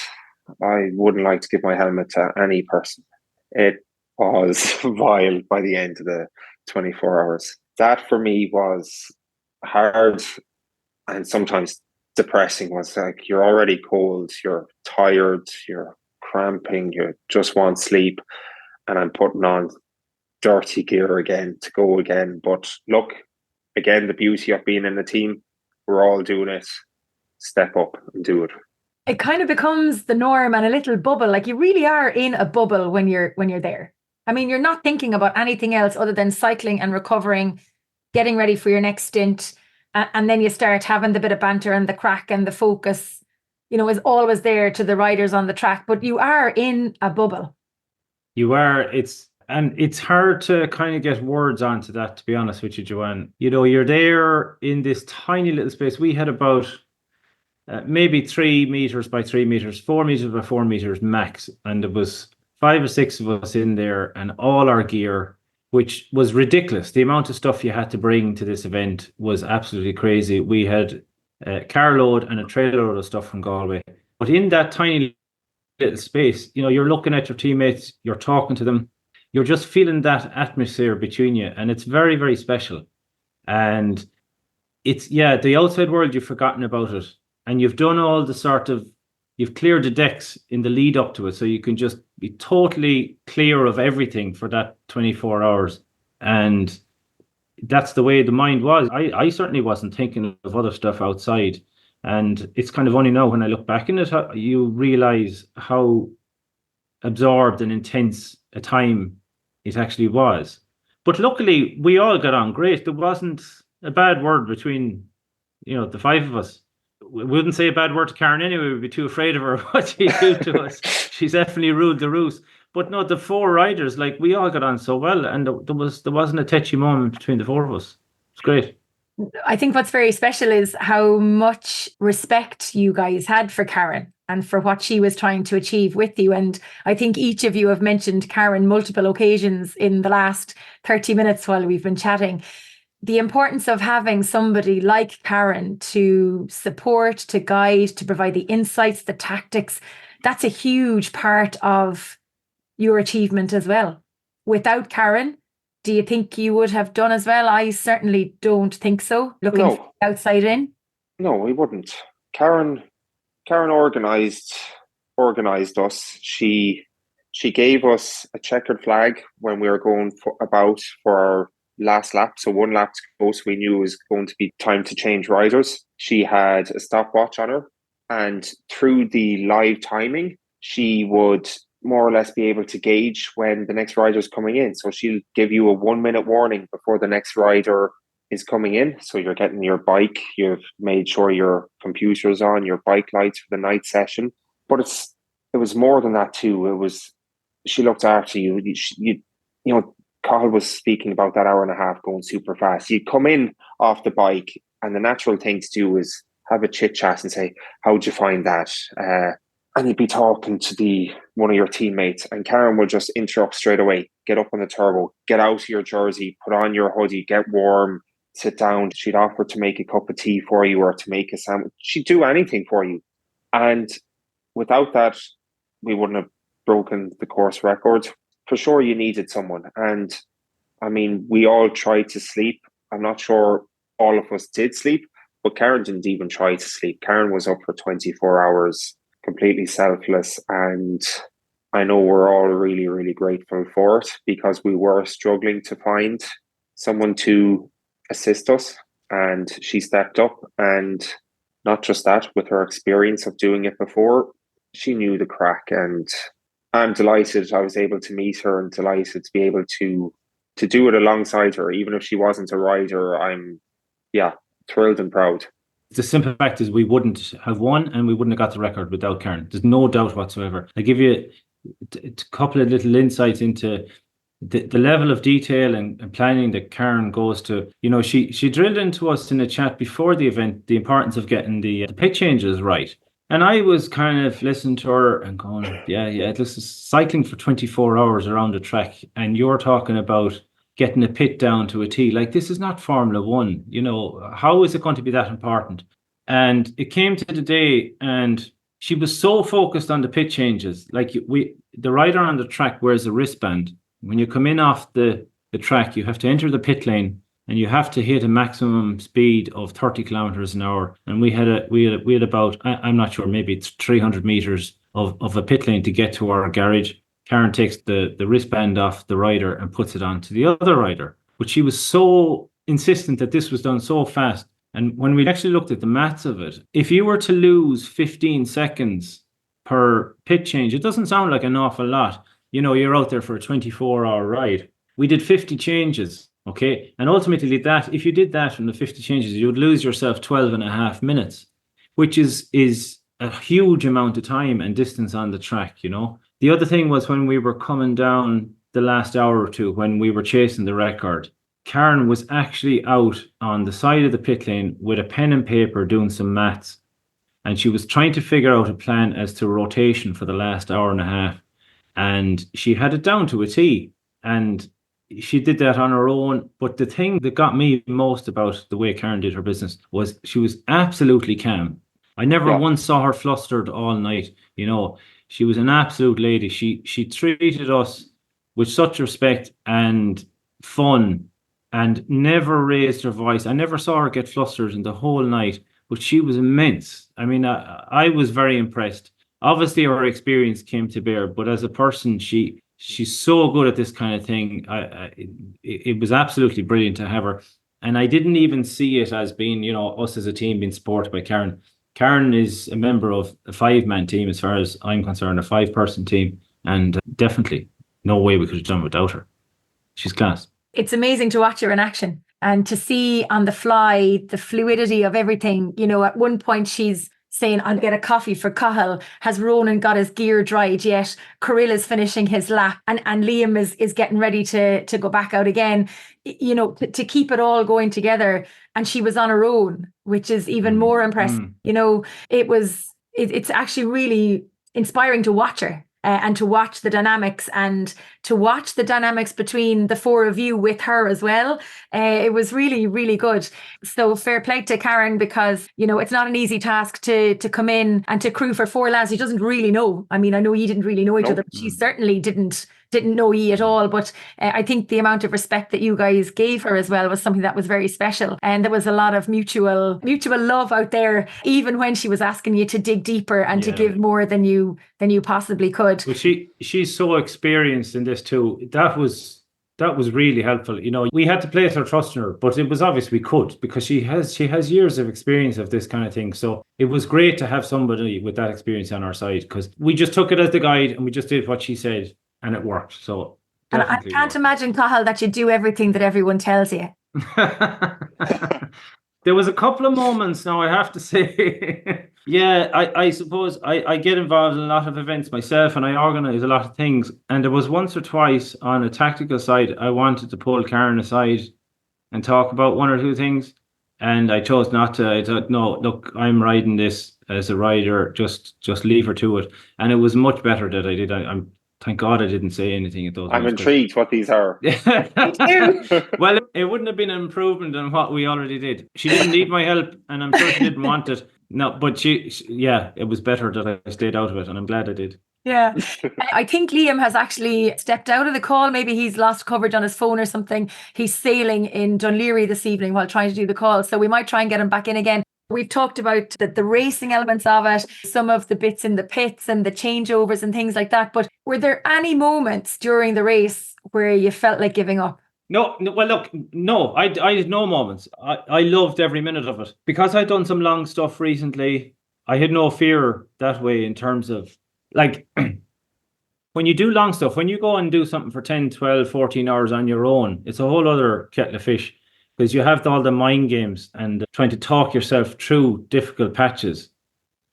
I wouldn't like to give my helmet to any person. It was vile by the end of the 24 hours. That for me was hard, and sometimes depressing. Was you're already cold, you're tired, you're cramping, you just want sleep, and I'm putting on dirty gear again to go again. But look, again, the beauty of being in a team, we're all doing it. Step up and do it. It kind of becomes the norm and a little bubble. You really are in a bubble when you're there. I mean, you're not thinking about anything else other than cycling and recovering, getting ready for your next stint. And then you start having the bit of banter, and the crack and the focus, is always there to the riders on the track. But you are in a bubble. You are. It's hard to kind of get words onto that, to be honest with you, Joanne. You're there in this tiny little space. We had about maybe 3 meters by 3 meters, 4 meters by 4 meters max. And there was 5 or 6 of us in there, and all our gear, which was ridiculous. The amount of stuff you had to bring to this event was absolutely crazy. We had a carload and a trailer load of stuff from Galway. But in that tiny little space, you're looking at your teammates, you're talking to them, you're just feeling that atmosphere between you. And it's very, very special. And it's, the outside world, you've forgotten about it. And you've done all the you've cleared the decks in the lead up to it, so you can just be totally clear of everything for that 24 hours. And that's the way the mind was. I certainly wasn't thinking of other stuff outside. And it's kind of only now when I look back in it, you realize how absorbed and intense a time it actually was. But luckily, we all got on great. There wasn't a bad word between, the 5 of us. We wouldn't say a bad word to Karen anyway. We'd be too afraid of her, what she did to us. She's definitely ruled the roost. But no, the 4 riders, we all got on so well, and there wasn't a touchy moment between the 4 of us. It's great. I think what's very special is how much respect you guys had for Karen and for what she was trying to achieve with you. And I think each of you have mentioned Karen multiple occasions in the last 30 minutes while we've been chatting. The importance of having somebody like Karen to support, to guide, to provide the insights, the tactics, that's a huge part of your achievement as well. Without Karen, do you think you would have done as well? I certainly don't think so, looking outside in. No, we wouldn't. Karen organised us. She gave us a checkered flag when we were going for our last lap. So one lap to go. So we knew it was going to be time to change riders. She had a stopwatch on her. And through the live timing, she would more or less be able to gauge when the next rider is coming in. So she'll give you a 1 minute warning before the next rider is coming in. So you're getting your bike, you've made sure your computer's on, your bike lights for the night session. But it was more than that too. She looked after you. You know, Cathal was speaking about that hour and a half going super fast. You'd come in off the bike, and the natural thing to do is have a chit chat and say, "How'd you find that?" And you'd be talking to one of your teammates, and Karen would just interrupt straight away. Get up on the turbo, get out of your jersey, put on your hoodie, get warm, sit down. She'd offer to make a cup of tea for you or to make a sandwich. She'd do anything for you. And without that, we wouldn't have broken the course record. For sure, you needed someone. And I mean, we all tried to sleep. I'm not sure all of us did sleep, but Karen didn't even try to sleep. Karen was up for 24 hours, completely selfless. And I know we're all really, really grateful for it, because we were struggling to find someone to assist us. And she stepped up, and not just that, with her experience of doing it before, she knew the crack. And I'm delighted I was able to meet her, and delighted to be able to do it alongside her. Even if she wasn't a rider, I'm thrilled and proud. The simple fact is we wouldn't have won, and we wouldn't have got the record without Karen. There's no doubt whatsoever. I give you a couple of little insights into the level of detail and planning that Karen goes to. You know, she drilled into us in a chat before the event the importance of getting the pit changes right. And I was kind of listening to her and going, this is cycling for 24 hours around the track, and you're talking about getting a pit down to a T. Like, this is not Formula One. You know, how is it going to be that important? And it came to the day, and she was so focused on the pit changes. Like, the rider on the track wears a wristband. When you come in off the track, you have to enter the pit lane, and you have to hit a maximum speed of 30 kilometers an hour. And we had about, I'm not sure, maybe it's 300 meters of a pit lane to get to our garage. Karen takes the wristband off the rider and puts it on to the other rider. But she was so insistent that this was done so fast. And when we actually looked at the maths of it, if you were to lose 15 seconds per pit change, it doesn't sound like an awful lot. You know, you're out there for a 24-hour ride. We did 50 changes, okay? And ultimately that, if you did that from the 50 changes, you would lose yourself 12 and a half minutes, which is a huge amount of time and distance on the track, you know? The other thing was when we were coming down the last hour or two, when we were chasing the record, Karen was actually out on the side of the pit lane with a pen and paper doing some maths. And she was trying to figure out a plan as to rotation for the last hour and a half. And she had it down to a T. And she did that on her own. But the thing that got me most about the way Karen did her business was she was absolutely calm. I never once saw her flustered all night. You know, she was an absolute lady. She treated us with such respect and fun, and never raised her voice. I never saw her get flustered in the whole night, but she was immense. I mean, I was very impressed. Obviously, her experience came to bear, but as a person, she's so good at this kind of thing. It was absolutely brilliant to have her. And I didn't even see it as being, you know, us as a team being supported by Karen. Karen is a member of a 5-man team, as far as I'm concerned, a 5-person team. And definitely no way we could have done without her. She's class. It's amazing to watch her in action and to see on the fly the fluidity of everything. You know, at one point she's saying, I'll get a coffee for Cathal. Has Ronan got his gear dried yet? Kirill is finishing his lap, and Liam is getting ready to go back out again. You know, to keep it all going together. And she was on her own, which is even more impressive. You know, it's actually really inspiring to watch her. And to watch the dynamics, and to watch the dynamics between the four of you with her as well. It was really, really good. So fair play to Karen, because, you know, it's not an easy task to come in and to crew for 4 lads you doesn't really know. I mean, I know you didn't really know each other, but she certainly didn't know ye at all. But I think the amount of respect that you guys gave her as well was something that was very special. And there was a lot of mutual love out there, even when she was asking you to dig deeper and to give more than you possibly could. But she's so experienced in this too. That was that was really helpful. You know, we had to place our trust in her, but it was obvious we could, because she has years of experience of this kind of thing. So it was great to have somebody with that experience on our side, because we just took it as the guide and we just did what she said and it worked. So and I can't imagine, Cathal, that you do everything that everyone tells you. There was a couple of moments now, I have to say. Yeah, I suppose I get involved in a lot of events myself and I organise a lot of things. And there was once or twice on a tactical side, I wanted to pull Karen aside and talk about one or two things. And I chose not to. I thought, no, look, I'm riding this as a rider, just leave her to it. And it was much better that I did. I'm thank God I didn't say anything at those I'm moments, intrigued what these are. Well, it wouldn't have been an improvement on what we already did. She didn't need my help, and I'm sure she didn't want it. No, but yeah, it was better that I stayed out of it, and I'm glad I did. Yeah. I think Liam has actually stepped out of the call. Maybe he's lost coverage on his phone or something. He's sailing in Dunleary this evening while trying to do the call. So we might try and get him back in again. We've talked about the racing elements of it, some of the bits in the pits and the changeovers and things like that. But were there any moments during the race where you felt like giving up? No, well, look, no, I had no moments. I loved every minute of it. Because I'd done some long stuff recently, I had no fear that way in terms of, like, when you do long stuff, when you go and do something for 10, 12, 14 hours on your own, it's a whole other kettle of fish. Because you have all the mind games and trying to talk yourself through difficult patches.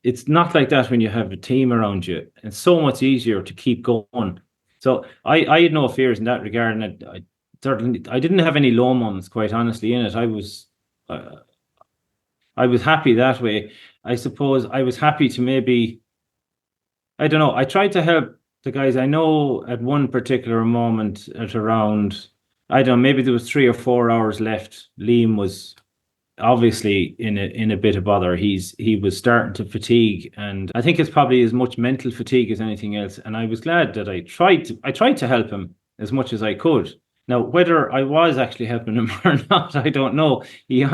It's not like that when you have a team around you. It's so much easier to keep going. So I had no fears in that regard, and I didn't have any low moments, quite honestly, in it. I was happy that way. I suppose I was happy to maybe, I don't know, I tried to help the guys. I know at one particular moment at around, I don't know, maybe there was 3 or 4 hours left. Liam was obviously in a bit of bother. He was starting to fatigue, and I think it's probably as much mental fatigue as anything else. And I was glad that I tried to help him as much as I could. Now, whether I was actually helping him or not, I don't know. He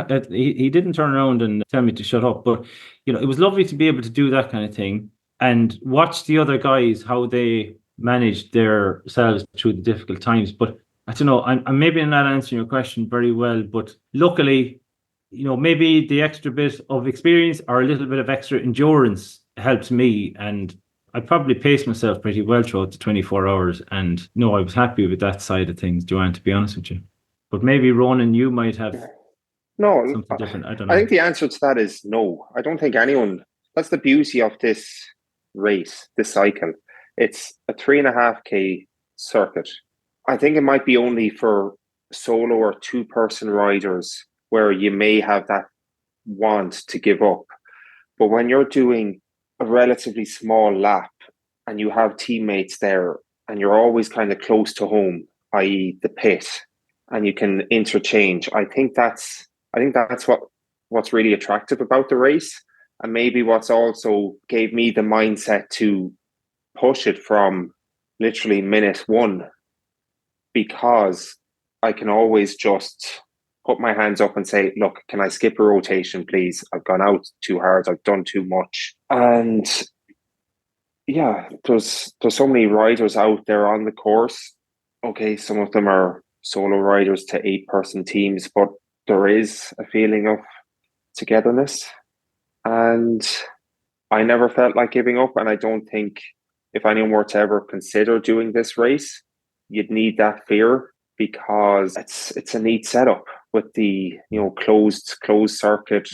didn't turn around and tell me to shut up, but you know, it was lovely to be able to do that kind of thing and watch the other guys, how they managed themselves through the difficult times. But I don't know, I'm maybe not answering your question very well, but luckily, you know, maybe the extra bit of experience or a little bit of extra endurance helped me, and I probably paced myself pretty well throughout the 24 hours. And no, I was happy with that side of things, Joanne, to be honest with you. But maybe, Ronan, you might have something different. I don't know. I think the answer to that is no. I don't think anyone, that's the beauty of this race, this cycle. It's a 3.5K circuit. I think it might be only for solo or two-person riders where you may have that want to give up. But when you're doing a relatively small lap and you have teammates there and you're always kind of close to home, i.e. the pit, and you can interchange, I think that's what's really attractive about the race, and maybe what's also gave me the mindset to push it from literally minute one, because I can always just put my hands up and say, look, can I skip a rotation, please? I've gone out too hard. I've done too much. And yeah, there's so many riders out there on the course. Okay, some of them are solo riders to 8-person teams, but there is a feeling of togetherness. And I never felt like giving up. And I don't think if anyone were to ever consider doing this race, you'd need that fear, because it's a neat setup with the, you know, closed circuit.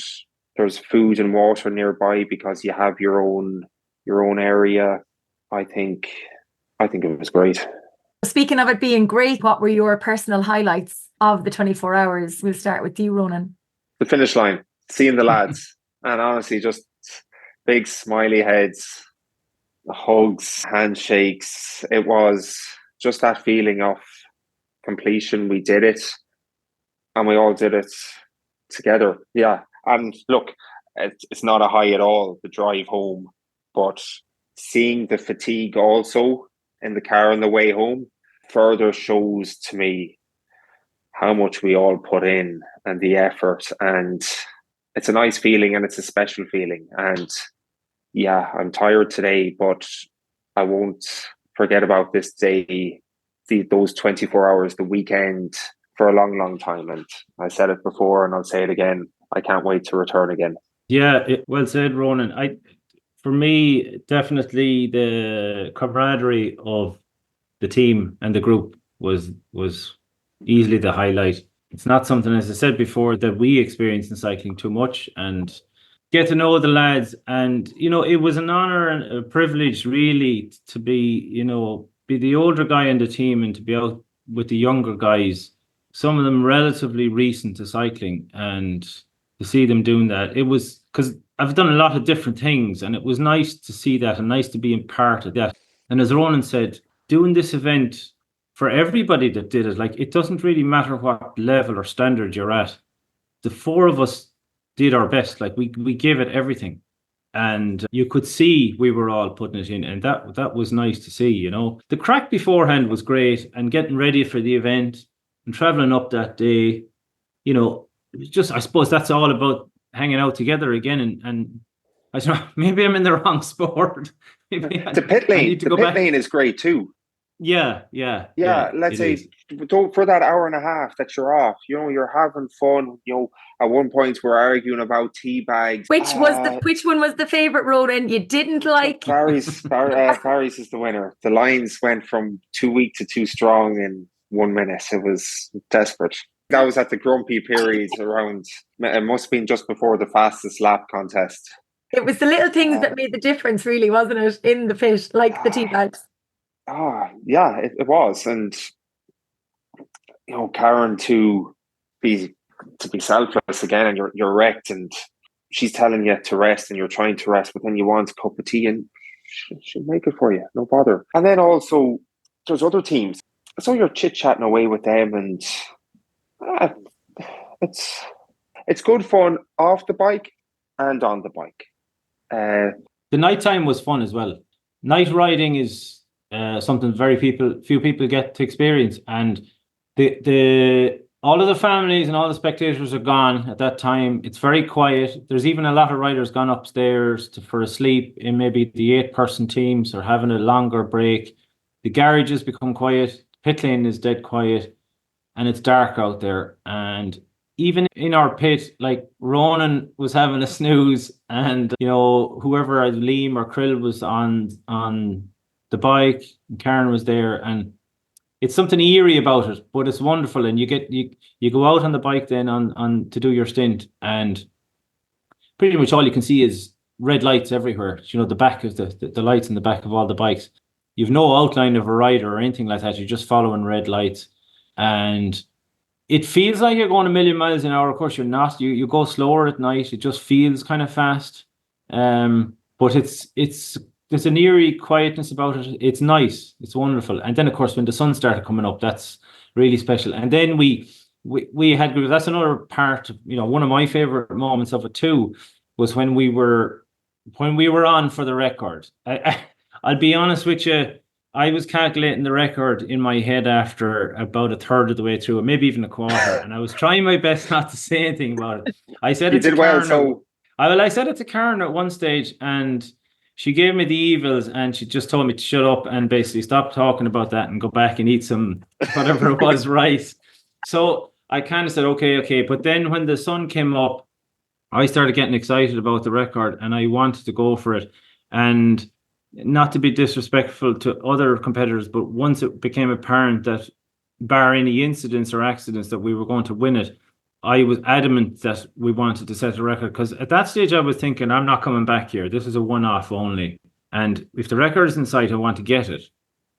There's food and water nearby because you have your own area. I think it was great. Speaking of it being great, what were your personal highlights of the 24 hours? We'll start with you, Ronan. The finish line, seeing the lads, and honestly, just big smiley heads, hugs, handshakes. It was just that feeling of completion. We did it, and we all did it together. Yeah, and look, it's not a high at all, the drive home, but seeing the fatigue also in the car on the way home further shows to me how much we all put in and the effort. And it's a nice feeling, and it's a special feeling. And yeah, I'm tired today, but I won't forget about this day those 24 hours, the weekend, for a long, long time. And I said it before and I'll say it again. I can't wait to return again. Yeah, well said, Ronan. For me, definitely the camaraderie of the team and the group was easily the highlight. It's not something, as I said before, that we experience in cycling too much, and get to know the lads. And, it was an honor and a privilege really to be the older guy in the team and to be out with the younger guys, some of them relatively recent to cycling, and to see them doing that. It was because I've done a lot of different things, and it was nice to see that and nice to be in part of that. And as Ronan said, doing this event for everybody that did it, like, it doesn't really matter what level or standard you're at. The four of us did our best. Like, we gave it everything, and you could see we were all putting it in, and that was nice to see. The crack beforehand was great, and getting ready for the event and traveling up that day, just, I suppose that's all about hanging out together again. And I don't know, maybe I'm in the wrong sport. Maybe the pit lane is great too. Yeah. Let's say, for that hour and a half that you're off, you're having fun. At one point we're arguing about tea bags. Which one was the favorite, Ronan? You didn't like? Paris is the winner. The lines went from too weak to too strong in 1 minute. It was desperate. That was at the grumpy period around. It must have been just before the fastest lap contest. It was the little things that made the difference, really, wasn't it? In the pit, like the tea bags. Yeah, it was. And Karen to be selfless again, and you're wrecked, and she's telling you to rest, and you're trying to rest, but then you want a cup of tea, and she'll make it for you, no bother. And then also there's other teams, so you're chit-chatting away with them, and it's good fun off the bike and on the bike. The nighttime was fun as well. Night riding is something few people get to experience, and the all of the families and all the spectators are gone at that time. It's very quiet. There's even a lot of riders gone upstairs for a sleep in maybe the 8-person teams, or having a longer break. The garages become quiet. Pit lane is dead quiet, and it's dark out there. And even in our pit, like, Ronan was having a snooze, and whoever, Liam or Krill, was on the bike, and Karen was there, and it's something eerie about it, but it's wonderful. And you go out on the bike then on to do your stint, and pretty much all you can see is red lights everywhere. The back of the lights in the back of all the bikes. You've no outline of a rider or anything like that. You're just following red lights, and it feels like you're going a million miles an hour. Of course, you're not. You go slower at night. It just feels kind of fast. But there's an eerie quietness about it. It's nice. It's wonderful. And then, of course, when the sun started coming up, that's really special. And then we had, that's another part. One of my favorite moments of it too was when we were on for the record. I'll be honest with you. I was calculating the record in my head after about a third of the way through, or maybe even a quarter, and I was trying my best not to say anything about it. I said it to Karen. I said it to Karen at one stage, and she gave me the evils, and she just told me to shut up and basically stop talking about that and go back and eat some whatever it was, rice. So I kind of said, okay. But then when the sun came up, I started getting excited about the record, and I wanted to go for it. And not to be disrespectful to other competitors, but once it became apparent that, bar any incidents or accidents, that we were going to win it, I was adamant that we wanted to set a record, because at that stage I was thinking, I'm not coming back here. This is a one-off only. And if the record is in sight, I want to get it.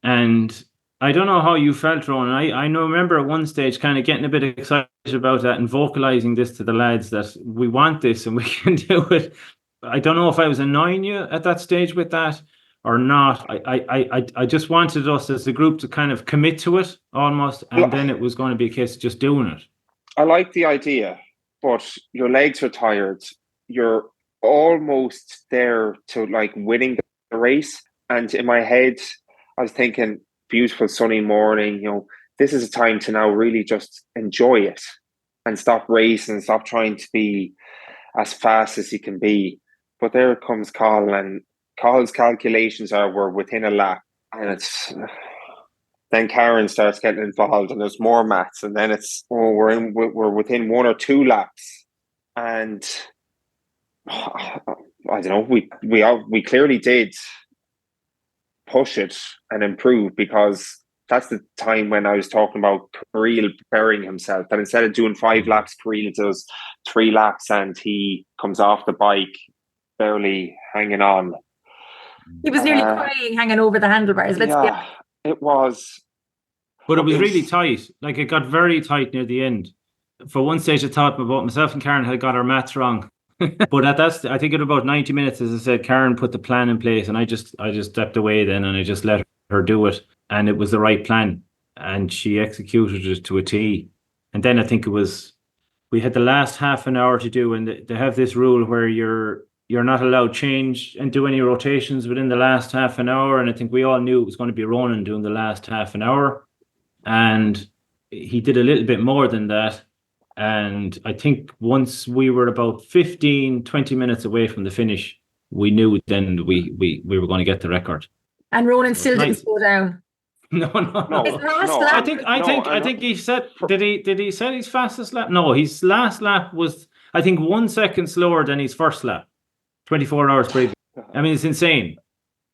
And I don't know how you felt, Ronan. I remember at one stage kind of getting a bit excited about that and vocalizing this to the lads that we want this and we can do it. I don't know if I was annoying you at that stage with that or not. I just wanted us as a group to kind of commit to it almost, and then it was going to be a case of just doing it. I like the idea, but your legs are tired. You're almost there to like winning the race. And in my head, I was thinking, beautiful sunny morning, this is a time to now really just enjoy it and stop racing and stop trying to be as fast as you can be. But there comes Cathal, and Cathal's calculations we're within a lap, and Then Karen starts getting involved, and there's more mats, and then we're within 1 or 2 laps, and I don't know. We clearly did push it and improve, because that's the time when I was talking about Kirill burying himself. That instead of doing 5 laps, Kirill does 3 laps, and he comes off the bike barely hanging on. He was nearly crying, hanging over the handlebars. It was. But it was really tight. Like, it got very tight near the end. For one stage, I thought about myself and Karen had got our maths wrong. But I think in about 90 minutes, as I said, Karen put the plan in place, and I just stepped away then, and I just let her do it. And it was the right plan, and she executed it to a T. And then I think we had the last half an hour to do, and they have this rule where you're not allowed change and do any rotations within the last half an hour. And I think we all knew it was going to be Ronan doing the last half an hour, and he did a little bit more than that. And I think once we were about 15-20 minutes away from the finish, we knew then we were going to get the record. And Ronan still didn't slow down. No. His last lap. I think he said, did he say his fastest lap? No, his last lap was, I think, 1 second slower than his first lap, 24 hours previous. I mean, it's insane.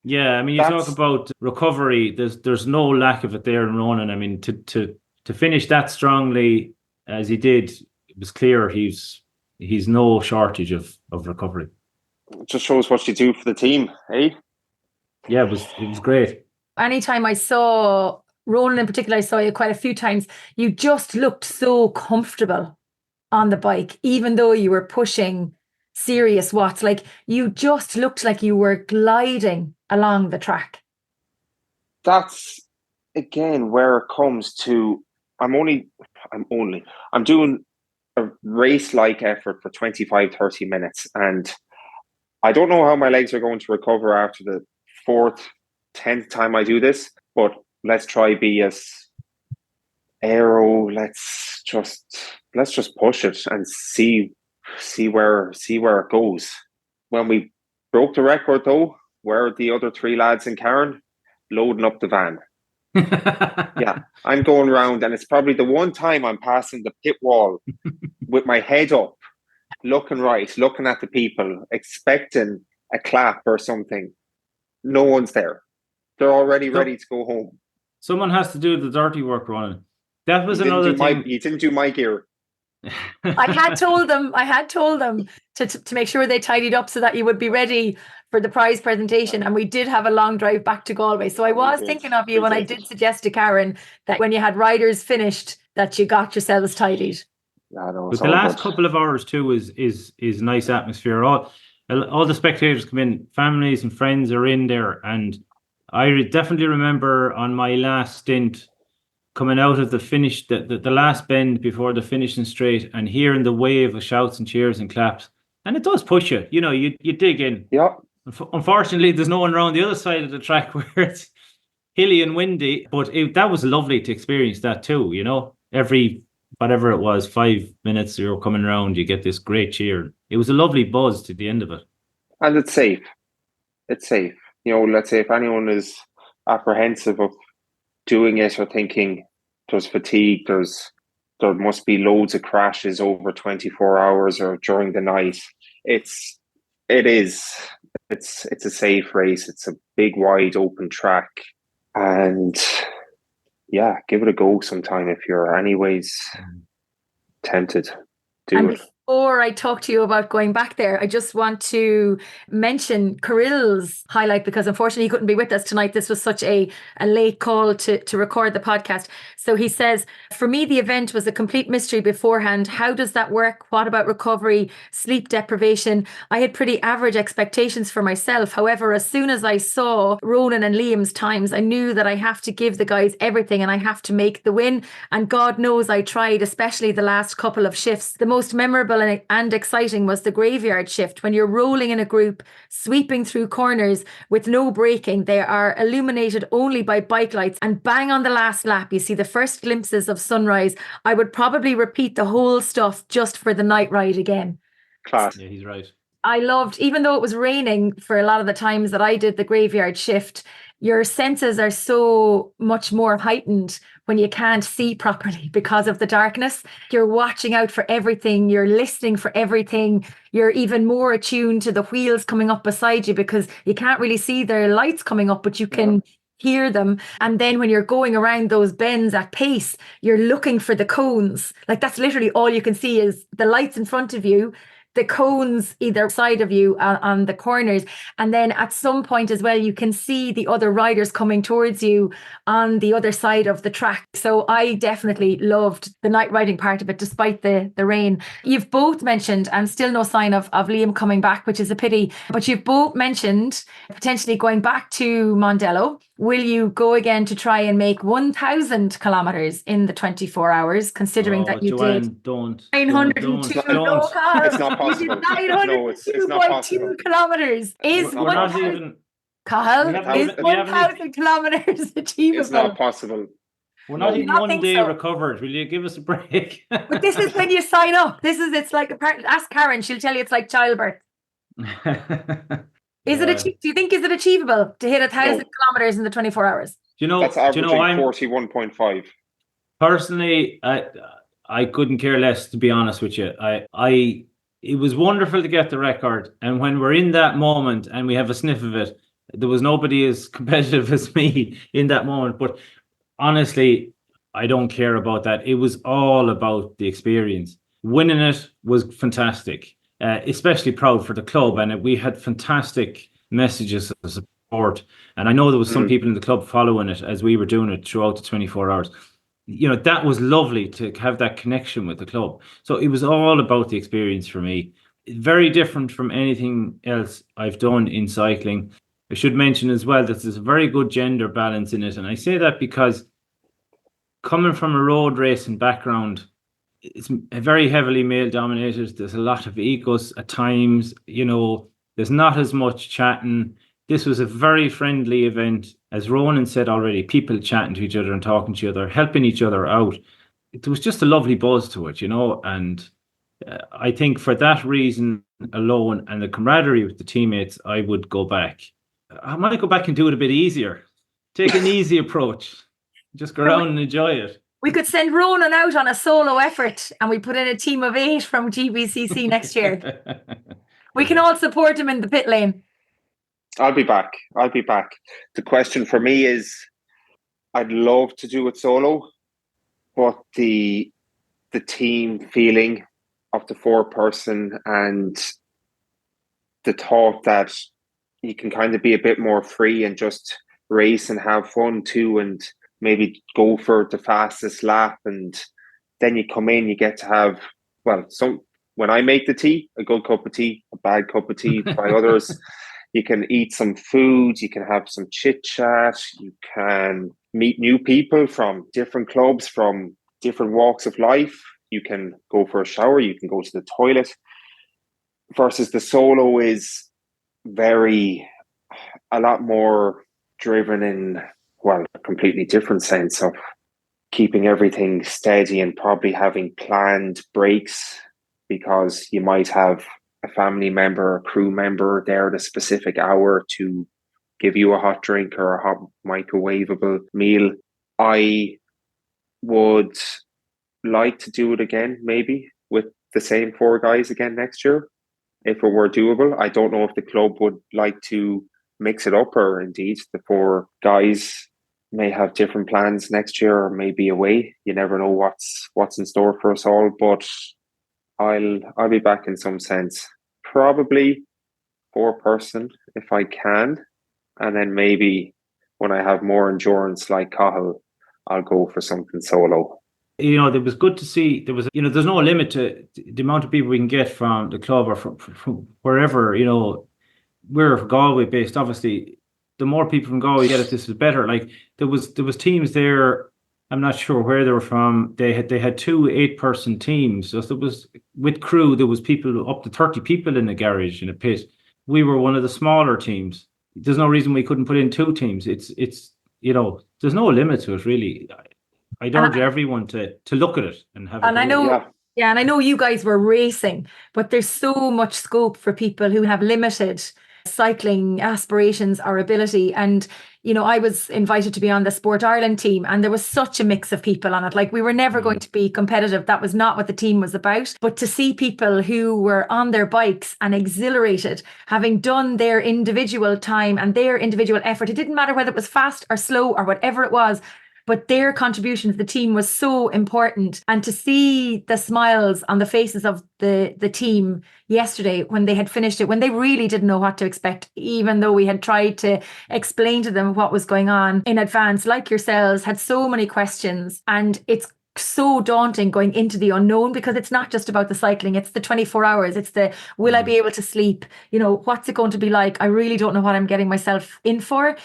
Yeah, I mean, you talk about recovery. There's no lack of it there in Ronan. I mean, to finish that strongly as he did, it was clear he's no shortage of recovery. It just shows what you do for the team, eh? Yeah, it was great. Anytime I saw Ronan in particular, I saw you quite a few times, you just looked so comfortable on the bike, even though you were pushing serious watts. Like, you just looked like you were gliding along the track. That's, again, where it comes to, I'm doing a race-like effort for 25-30 minutes, and I don't know how my legs are going to recover after the 4th, 10th time I do this, but let's try be as aero. Let's just push it and see where it goes. When we broke the record, though, where are the other 3 lads and Karen? Loading up the van. Yeah, I'm going around, and it's probably the one time I'm passing the pit wall with my head up, looking at the people, expecting a clap or something. No one's there. They're already ready to go home. Someone has to do the dirty work, Ronan. That was another thing. You didn't do my gear. I had told them to make sure they tidied up so that you would be ready for the prize presentation, and we did have a long drive back to Galway. So I was thinking of you when I did suggest to Karen that when you had riders finished, that you got yourselves tidied. Yeah, no, but the last couple of hours too is nice atmosphere. All the spectators come in, families and friends are in there, and I definitely remember on my last stint coming out of the finish, the last bend before the finishing straight, and hearing the wave of shouts and cheers and claps. And it does push you. You know, you dig in. Yeah. Unfortunately, there's no one around the other side of the track where it's hilly and windy, but that was lovely to experience that too, you know. Every, whatever it was, 5 minutes you were coming around, you get this great cheer. It was a lovely buzz to the end of it. And it's safe. It's safe. You know, let's say if anyone is apprehensive of doing it or thinking there's fatigue, there must be loads of crashes over 24 hours or during the night. It's a safe race. It's a big, wide open track, and yeah, give it a go sometime if you're anyways tempted. Do it. Before I talk to you about going back there, I just want to mention Kirill's highlight, because unfortunately he couldn't be with us tonight. This was such a late call to record the podcast. So he says, for me, the event was a complete mystery beforehand. How does that work? What about recovery, sleep deprivation? I had pretty average expectations for myself. However, as soon as I saw Ronan and Liam's times, I knew that I have to give the guys everything and I have to make the win. And God knows I tried, especially the last couple of shifts. The most memorable and exciting was the graveyard shift, when you're rolling in a group, sweeping through corners with no braking. They are illuminated only by bike lights, and bang on the last lap you see the first glimpses of sunrise. I would probably repeat the whole stuff just for the night ride again. Class. Yeah, he's right. I loved, even though it was raining for a lot of the times that I did the graveyard shift, your senses are so much more heightened when you can't see properly because of the darkness. You're watching out for everything. You're listening for everything. You're even more attuned to the wheels coming up beside you because you can't really see their lights coming up, but you can hear them. And then when you're going around those bends at pace, you're looking for the cones. Like that's literally all you can see is the lights in front of you, the cones either side of you on the corners. And then at some point as well, you can see the other riders coming towards you on the other side of the track. So I definitely loved the night riding part of it, despite the rain. You've both mentioned, and still no sign of Liam coming back, which is a pity, but you've both mentioned potentially going back to Mondello. Will you go again to try and make 1,000 kilometers in the 24 hours, considering that you Joanne, did don't. 902? It's not possible. No, it's not possible. 902.2 kilometers. Is We're not even. Cathal, We haven't is even- we haven't 1,000 kilometers achievable? It's not possible. We're not even not 1 think day so. recovered. Will you give us a break? But this is when you sign up. It's like, ask Karen, she'll tell you it's like childbirth. Is it? Do you think is it achievable to hit 1,000 kilometers in the 24 hours? That's averaging 41.5. Personally, I couldn't care less, to be honest with you. It was wonderful to get the record, and when we're in that moment and we have a sniff of it, there was nobody as competitive as me in that moment. But honestly, I don't care about that. It was all about the experience. Winning it was fantastic. Especially proud for the club, and we had fantastic messages of support. And I know there was some people in the club following it as we were doing it throughout the 24 hours. You know, that was lovely to have that connection with the club. So it was all about the experience for me. Very different from anything else I've done in cycling. I should mention as well that there's a very good gender balance in it. And I say that because coming from a road racing background, it's very heavily male dominated. There's a lot of egos at times, you know, there's not as much chatting. This was a very friendly event. As Ronan said already, people chatting to each other and talking to each other, helping each other out. It was just a lovely buzz to it, you know, and I think for that reason alone and the camaraderie with the teammates, I would go back. I might go back and do it a bit easier. Take an easy approach. Just go around and enjoy it. We could send Ronan out on a solo effort and we put in a team of 8 from GBCC next year. We can all support him in the pit lane. I'll be back. The question for me is, I'd love to do it solo, but the team feeling of the 4-person and the thought that you can kind of be a bit more free and just race and have fun too, and maybe go for the fastest lap, and then you come in, you get to have, when I make the tea, a good cup of tea, a bad cup of tea by others, you can eat some food, you can have some chit chat, you can meet new people from different clubs, from different walks of life, you can go for a shower, you can go to the toilet, versus the solo is a lot more driven in, a completely different sense of keeping everything steady and probably having planned breaks, because you might have a family member, a crew member there at a specific hour to give you a hot drink or a hot microwavable meal. I would like to do it again, maybe with the same 4 guys again next year, if it were doable. I don't know if the club would like to mix it up, or indeed the 4 guys may have different plans next year, or maybe away. You never know what's in store for us all, but I'll be back in some sense. Probably 4-person if I can, and then maybe when I have more endurance like Cathal, I'll go for something solo. You know, it was good to see there's no limit to the amount of people we can get from the club or from wherever. You know, we're Galway based, obviously. The more people from Galway get it, this is better. Like there was teams there. I'm not sure where they were from. They had 2 8-person teams. So there was, with crew, there was people up to 30 people in the garage in a pit. We were one of the smaller teams. There's no reason we couldn't put in 2 teams. It's you know, there's no limit to it really. I'd urge everyone to look at it and have. And I know, and I know you guys were racing, but there's so much scope for people who have limited cycling aspirations or ability. And, you know, I was invited to be on the Sport Ireland team, and there was such a mix of people on it. Like, we were never going to be competitive. That was not what the team was about. But to see people who were on their bikes and exhilarated, having done their individual time and their individual effort, it didn't matter whether it was fast or slow or whatever it was, but their contribution to the team was so important. And to see the smiles on the faces of the team yesterday when they had finished it, when they really didn't know what to expect, even though we had tried to explain to them what was going on in advance, like yourselves, had so many questions. And it's so daunting going into the unknown, because it's not just about the cycling, it's the 24 hours, it's the will I be able to sleep, you know, what's it going to be like? I really don't know what I'm getting myself in for.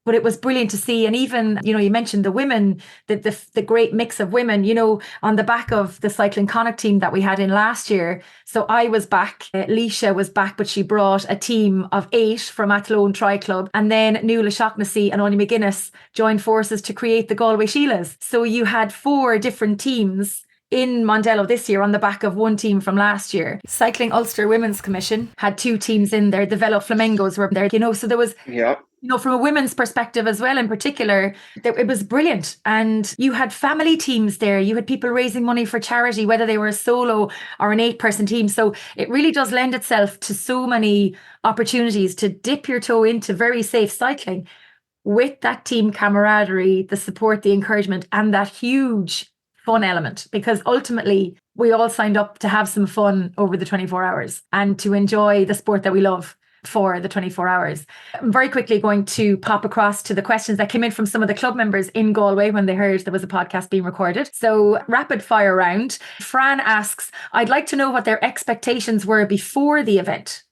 But it was brilliant to see. And even, you know, you mentioned the women, the great mix of women, you know, on the back of the Cycling Connacht team that we had in last year. So I was back, Leisha was back, but she brought a team of 8 from Athlone Club. And then Nuala Shaughnessy and Oni McGuinness joined forces to create the Galway Sheilas. So you had 4 different teams in Mondello this year on the back of one team from last year. Cycling Ulster Women's Commission had 2 teams in there. The Velo Flamingos were there, you know, so there was... Yeah. You know, from a women's perspective as well, in particular, it was brilliant. And you had family teams there. You had people raising money for charity, whether they were a solo or an 8-person team. So it really does lend itself to so many opportunities to dip your toe into very safe cycling with that team camaraderie, the support, the encouragement, and that huge fun element. Because ultimately, we all signed up to have some fun over the 24 hours and to enjoy the sport that we love for the 24 hours. I'm very quickly going to pop across to the questions that came in from some of the club members in Galway when they heard there was a podcast being recorded. So, rapid fire round. Fran asks, I'd like to know what their expectations were before the event.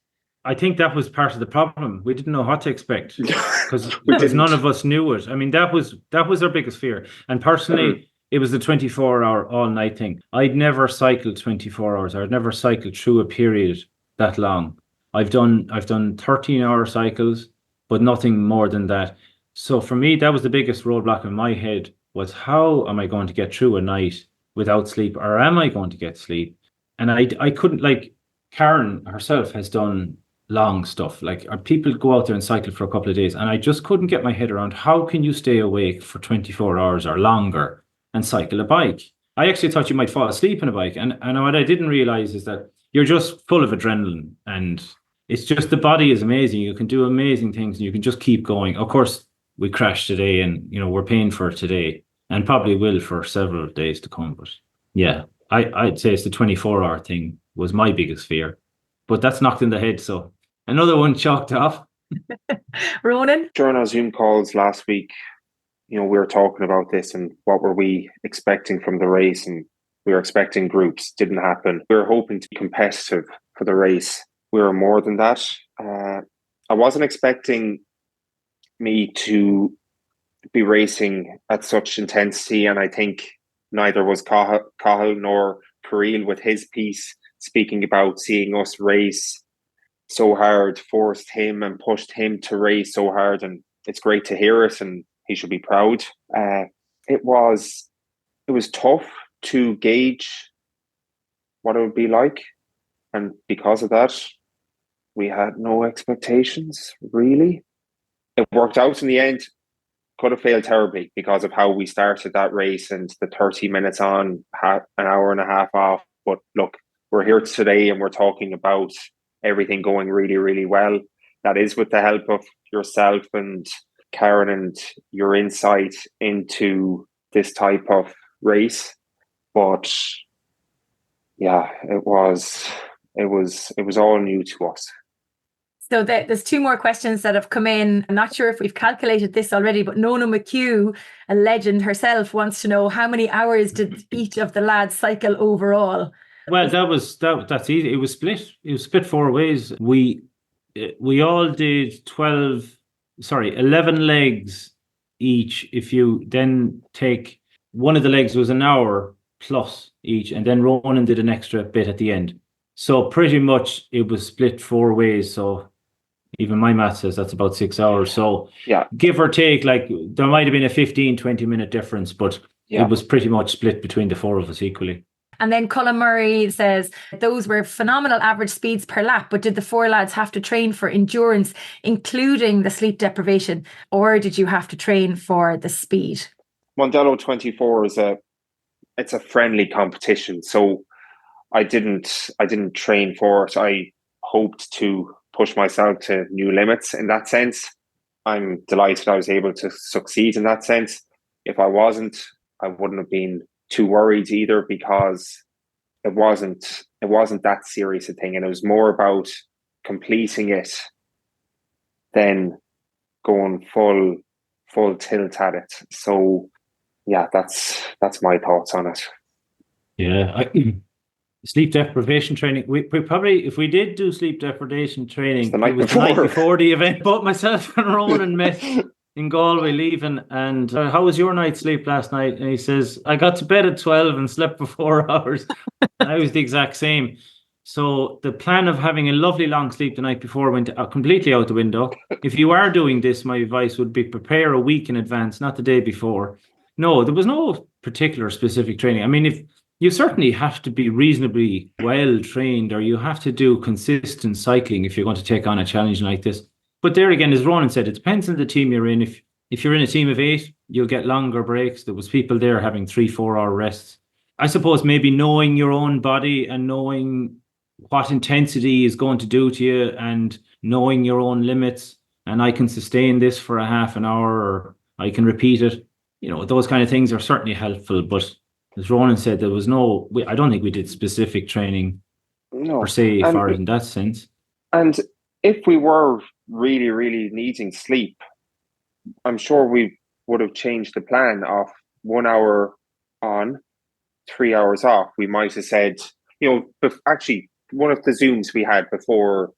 I think that was part of the problem. We didn't know what to expect because none of us knew it. I mean, that was our biggest fear. And personally, it was the 24-hour all-night thing. I'd never cycled 24 hours. I'd never cycled through a period that long. I've done 13-hour cycles, but nothing more than that. So for me, that was the biggest roadblock in my head, was how am I going to get through a night without sleep, or am I going to get sleep? And I couldn't, like, Karen herself has done long stuff. Like, people go out there and cycle for a couple of days, and I just couldn't get my head around how can you stay awake for 24 hours or longer and cycle a bike. I actually thought you might fall asleep on a bike. And what I didn't realize is that you're just full of adrenaline, and it's just, the body is amazing. You can do amazing things and you can just keep going. Of course, we crashed today, and, you know, we're paying for it today and probably will for several days to come. But yeah, I'd say it's the 24-hour thing was my biggest fear, but that's knocked in the head. So another one chalked off. Ronan? During our Zoom calls last week, you know, we were talking about this and what were we expecting from the race, and we were expecting groups. Didn't happen. We were hoping to be competitive for the race. We were more than that. I wasn't expecting me to be racing at such intensity, and I think neither was Cathal nor Kirill with his piece speaking about seeing us race so hard, forced him and pushed him to race so hard, and it's great to hear it, and he should be proud. It was tough to gauge what it would be like, and because of that, we had no expectations, really. It worked out in the end. Could have failed terribly because of how we started that race and the 30 minutes on, an hour and a half off. But look, we're here today and we're talking about everything going really, really well. That is with the help of yourself and Karen and your insight into this type of race. But yeah, it was all new to us. So there's 2 more questions that have come in. I'm not sure if we've calculated this already, but Nona McHugh, a legend herself, wants to know how many hours did each of the lads cycle overall? Well, that's easy. It was split. It was split 4 ways. We all did 11 legs each. If you then take one of the legs was an hour plus each, and then Ronan did an extra bit at the end. So pretty much it was split 4 ways. So even my math says that's about 6 hours. So yeah, give or take, like there might have been a 15-20 minute difference, but it was pretty much split between the 4 of us equally. And then Colin Murray says, those were phenomenal average speeds per lap, but did the four lads have to train for endurance, including the sleep deprivation, or did you have to train for the speed? Mondello24 it's a friendly competition, so I didn't train for it. I hoped to push myself to new limits in that sense. I'm delighted I was able to succeed in that sense. If I wasn't, I wouldn't have been too worried either, because it wasn't that serious a thing, and it was more about completing it than going full tilt at it. So yeah, that's my thoughts on it. Yeah, sleep deprivation training. We probably, if we did do sleep deprivation training, the night before the event. Both myself and Ronan met in Galway leaving. And how was your night's sleep last night? And he says, I got to bed at 12 and slept for 4 hours. I was the exact same. So the plan of having a lovely long sleep the night before went completely out the window. If you are doing this, my advice would be prepare a week in advance, not the day before. No, there was no particular specific training. I mean, if you certainly have to be reasonably well trained, or you have to do consistent cycling if you're going to take on a challenge like this. But there again, as Ronan said, it depends on the team you're in. If you're in a team of 8, you'll get longer breaks. There was people there having 3-4 hour rests. I suppose maybe knowing your own body and knowing what intensity is going to do to you, and knowing your own limits, and I can sustain this for a half an hour, or I can repeat it. You know, those kind of things are certainly helpful. But as Ronan said, there was I don't think we did specific training per se for it in that sense. And if we were really, really needing sleep, I'm sure we would have changed the plan of 1 hour on, 3 hours off. We might have said, actually, one of the Zooms we had before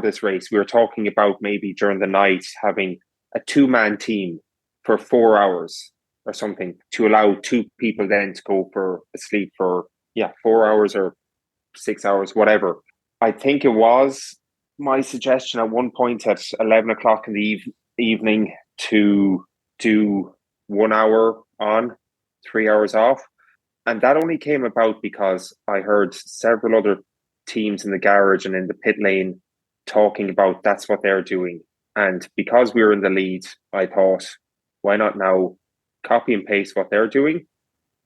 this race, we were talking about maybe during the night having a 2-man team for 4 hours or something, to allow 2 people then to go for a sleep for 4 hours or 6 hours, whatever. I think it was my suggestion at one point at 11 o'clock in the evening to do 1 hour on, 3 hours off. And that only came about because I heard several other teams in the garage and in the pit lane talking about that's what they're doing. And because we were in the lead, I thought, why not now copy and paste what they're doing?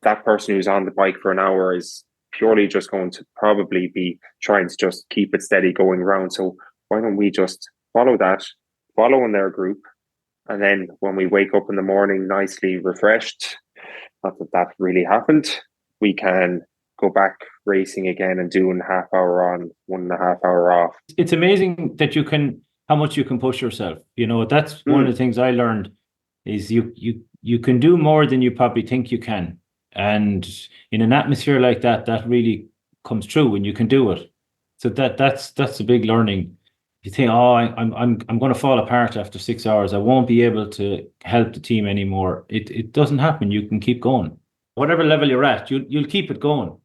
That person who's on the bike for an hour is purely just going to probably be trying to just keep it steady going around. So why don't we just follow in their group? And then when we wake up in the morning nicely refreshed, not that really happened, we can go back racing again and doing half hour on, 1.5 hour off. It's amazing that how much you can push yourself. You know, that's one of the things I learned is you can do more than you probably think you can. And in an atmosphere like that, that really comes true when you can do it. So that's a big learning. You think, I'm going to fall apart after 6 hours. I won't be able to help the team anymore. It doesn't happen. You can keep going. Whatever level you're at, you'll keep it going.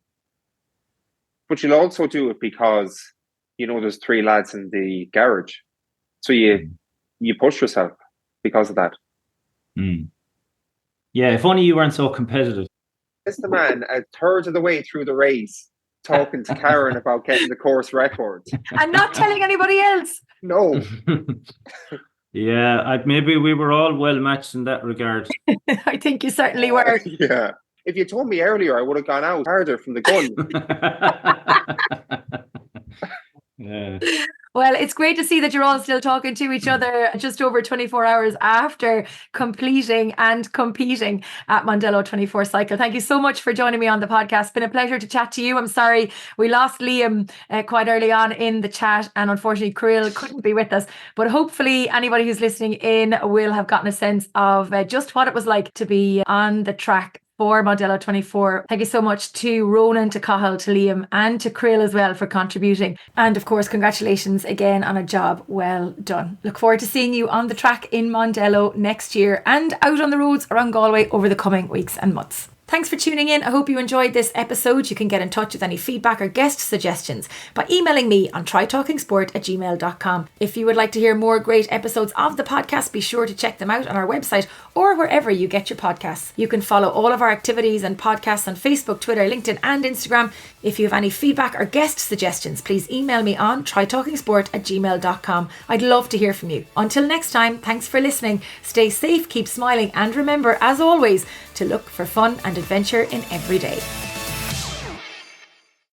But you'll also do it because, there's 3 lads in the garage. So you push yourself because of that. Mm. Yeah, if only you weren't so competitive. It's the man a third of the way through the race talking to Karen about getting the course record. And not telling anybody else. No. Yeah, maybe we were all well matched in that regard. I think you certainly were. Yeah. If you told me earlier, I would have gone out harder from the gun. Yeah. Well, it's great to see that you're all still talking to each other just over 24 hours after completing and competing at Mondello24 Cycle. Thank you so much for joining me on the podcast. It's been a pleasure to chat to you. I'm sorry we lost Liam quite early on in the chat, and unfortunately Kirill couldn't be with us. But hopefully anybody who's listening in will have gotten a sense of just what it was like to be on the track for Mondello24. Thank you so much to Ronan, to Cathal, to Liam, and to Kirill as well for contributing. And of course, congratulations again on a job well done. Look forward to seeing you on the track in Mondello next year and out on the roads around Galway over the coming weeks and months. Thanks for tuning in. I hope you enjoyed this episode. You can get in touch with any feedback or guest suggestions by emailing me on trytalkingsport@gmail.com. If you would like to hear more great episodes of the podcast, be sure to check them out on our website or wherever you get your podcasts. You can follow all of our activities and podcasts on Facebook, Twitter, LinkedIn and Instagram. If you have any feedback or guest suggestions, please email me on trytalkingsport@gmail.com. I'd love to hear from you. Until next time, thanks for listening. Stay safe, keep smiling, and remember, as always, to look for fun and adventure in every day.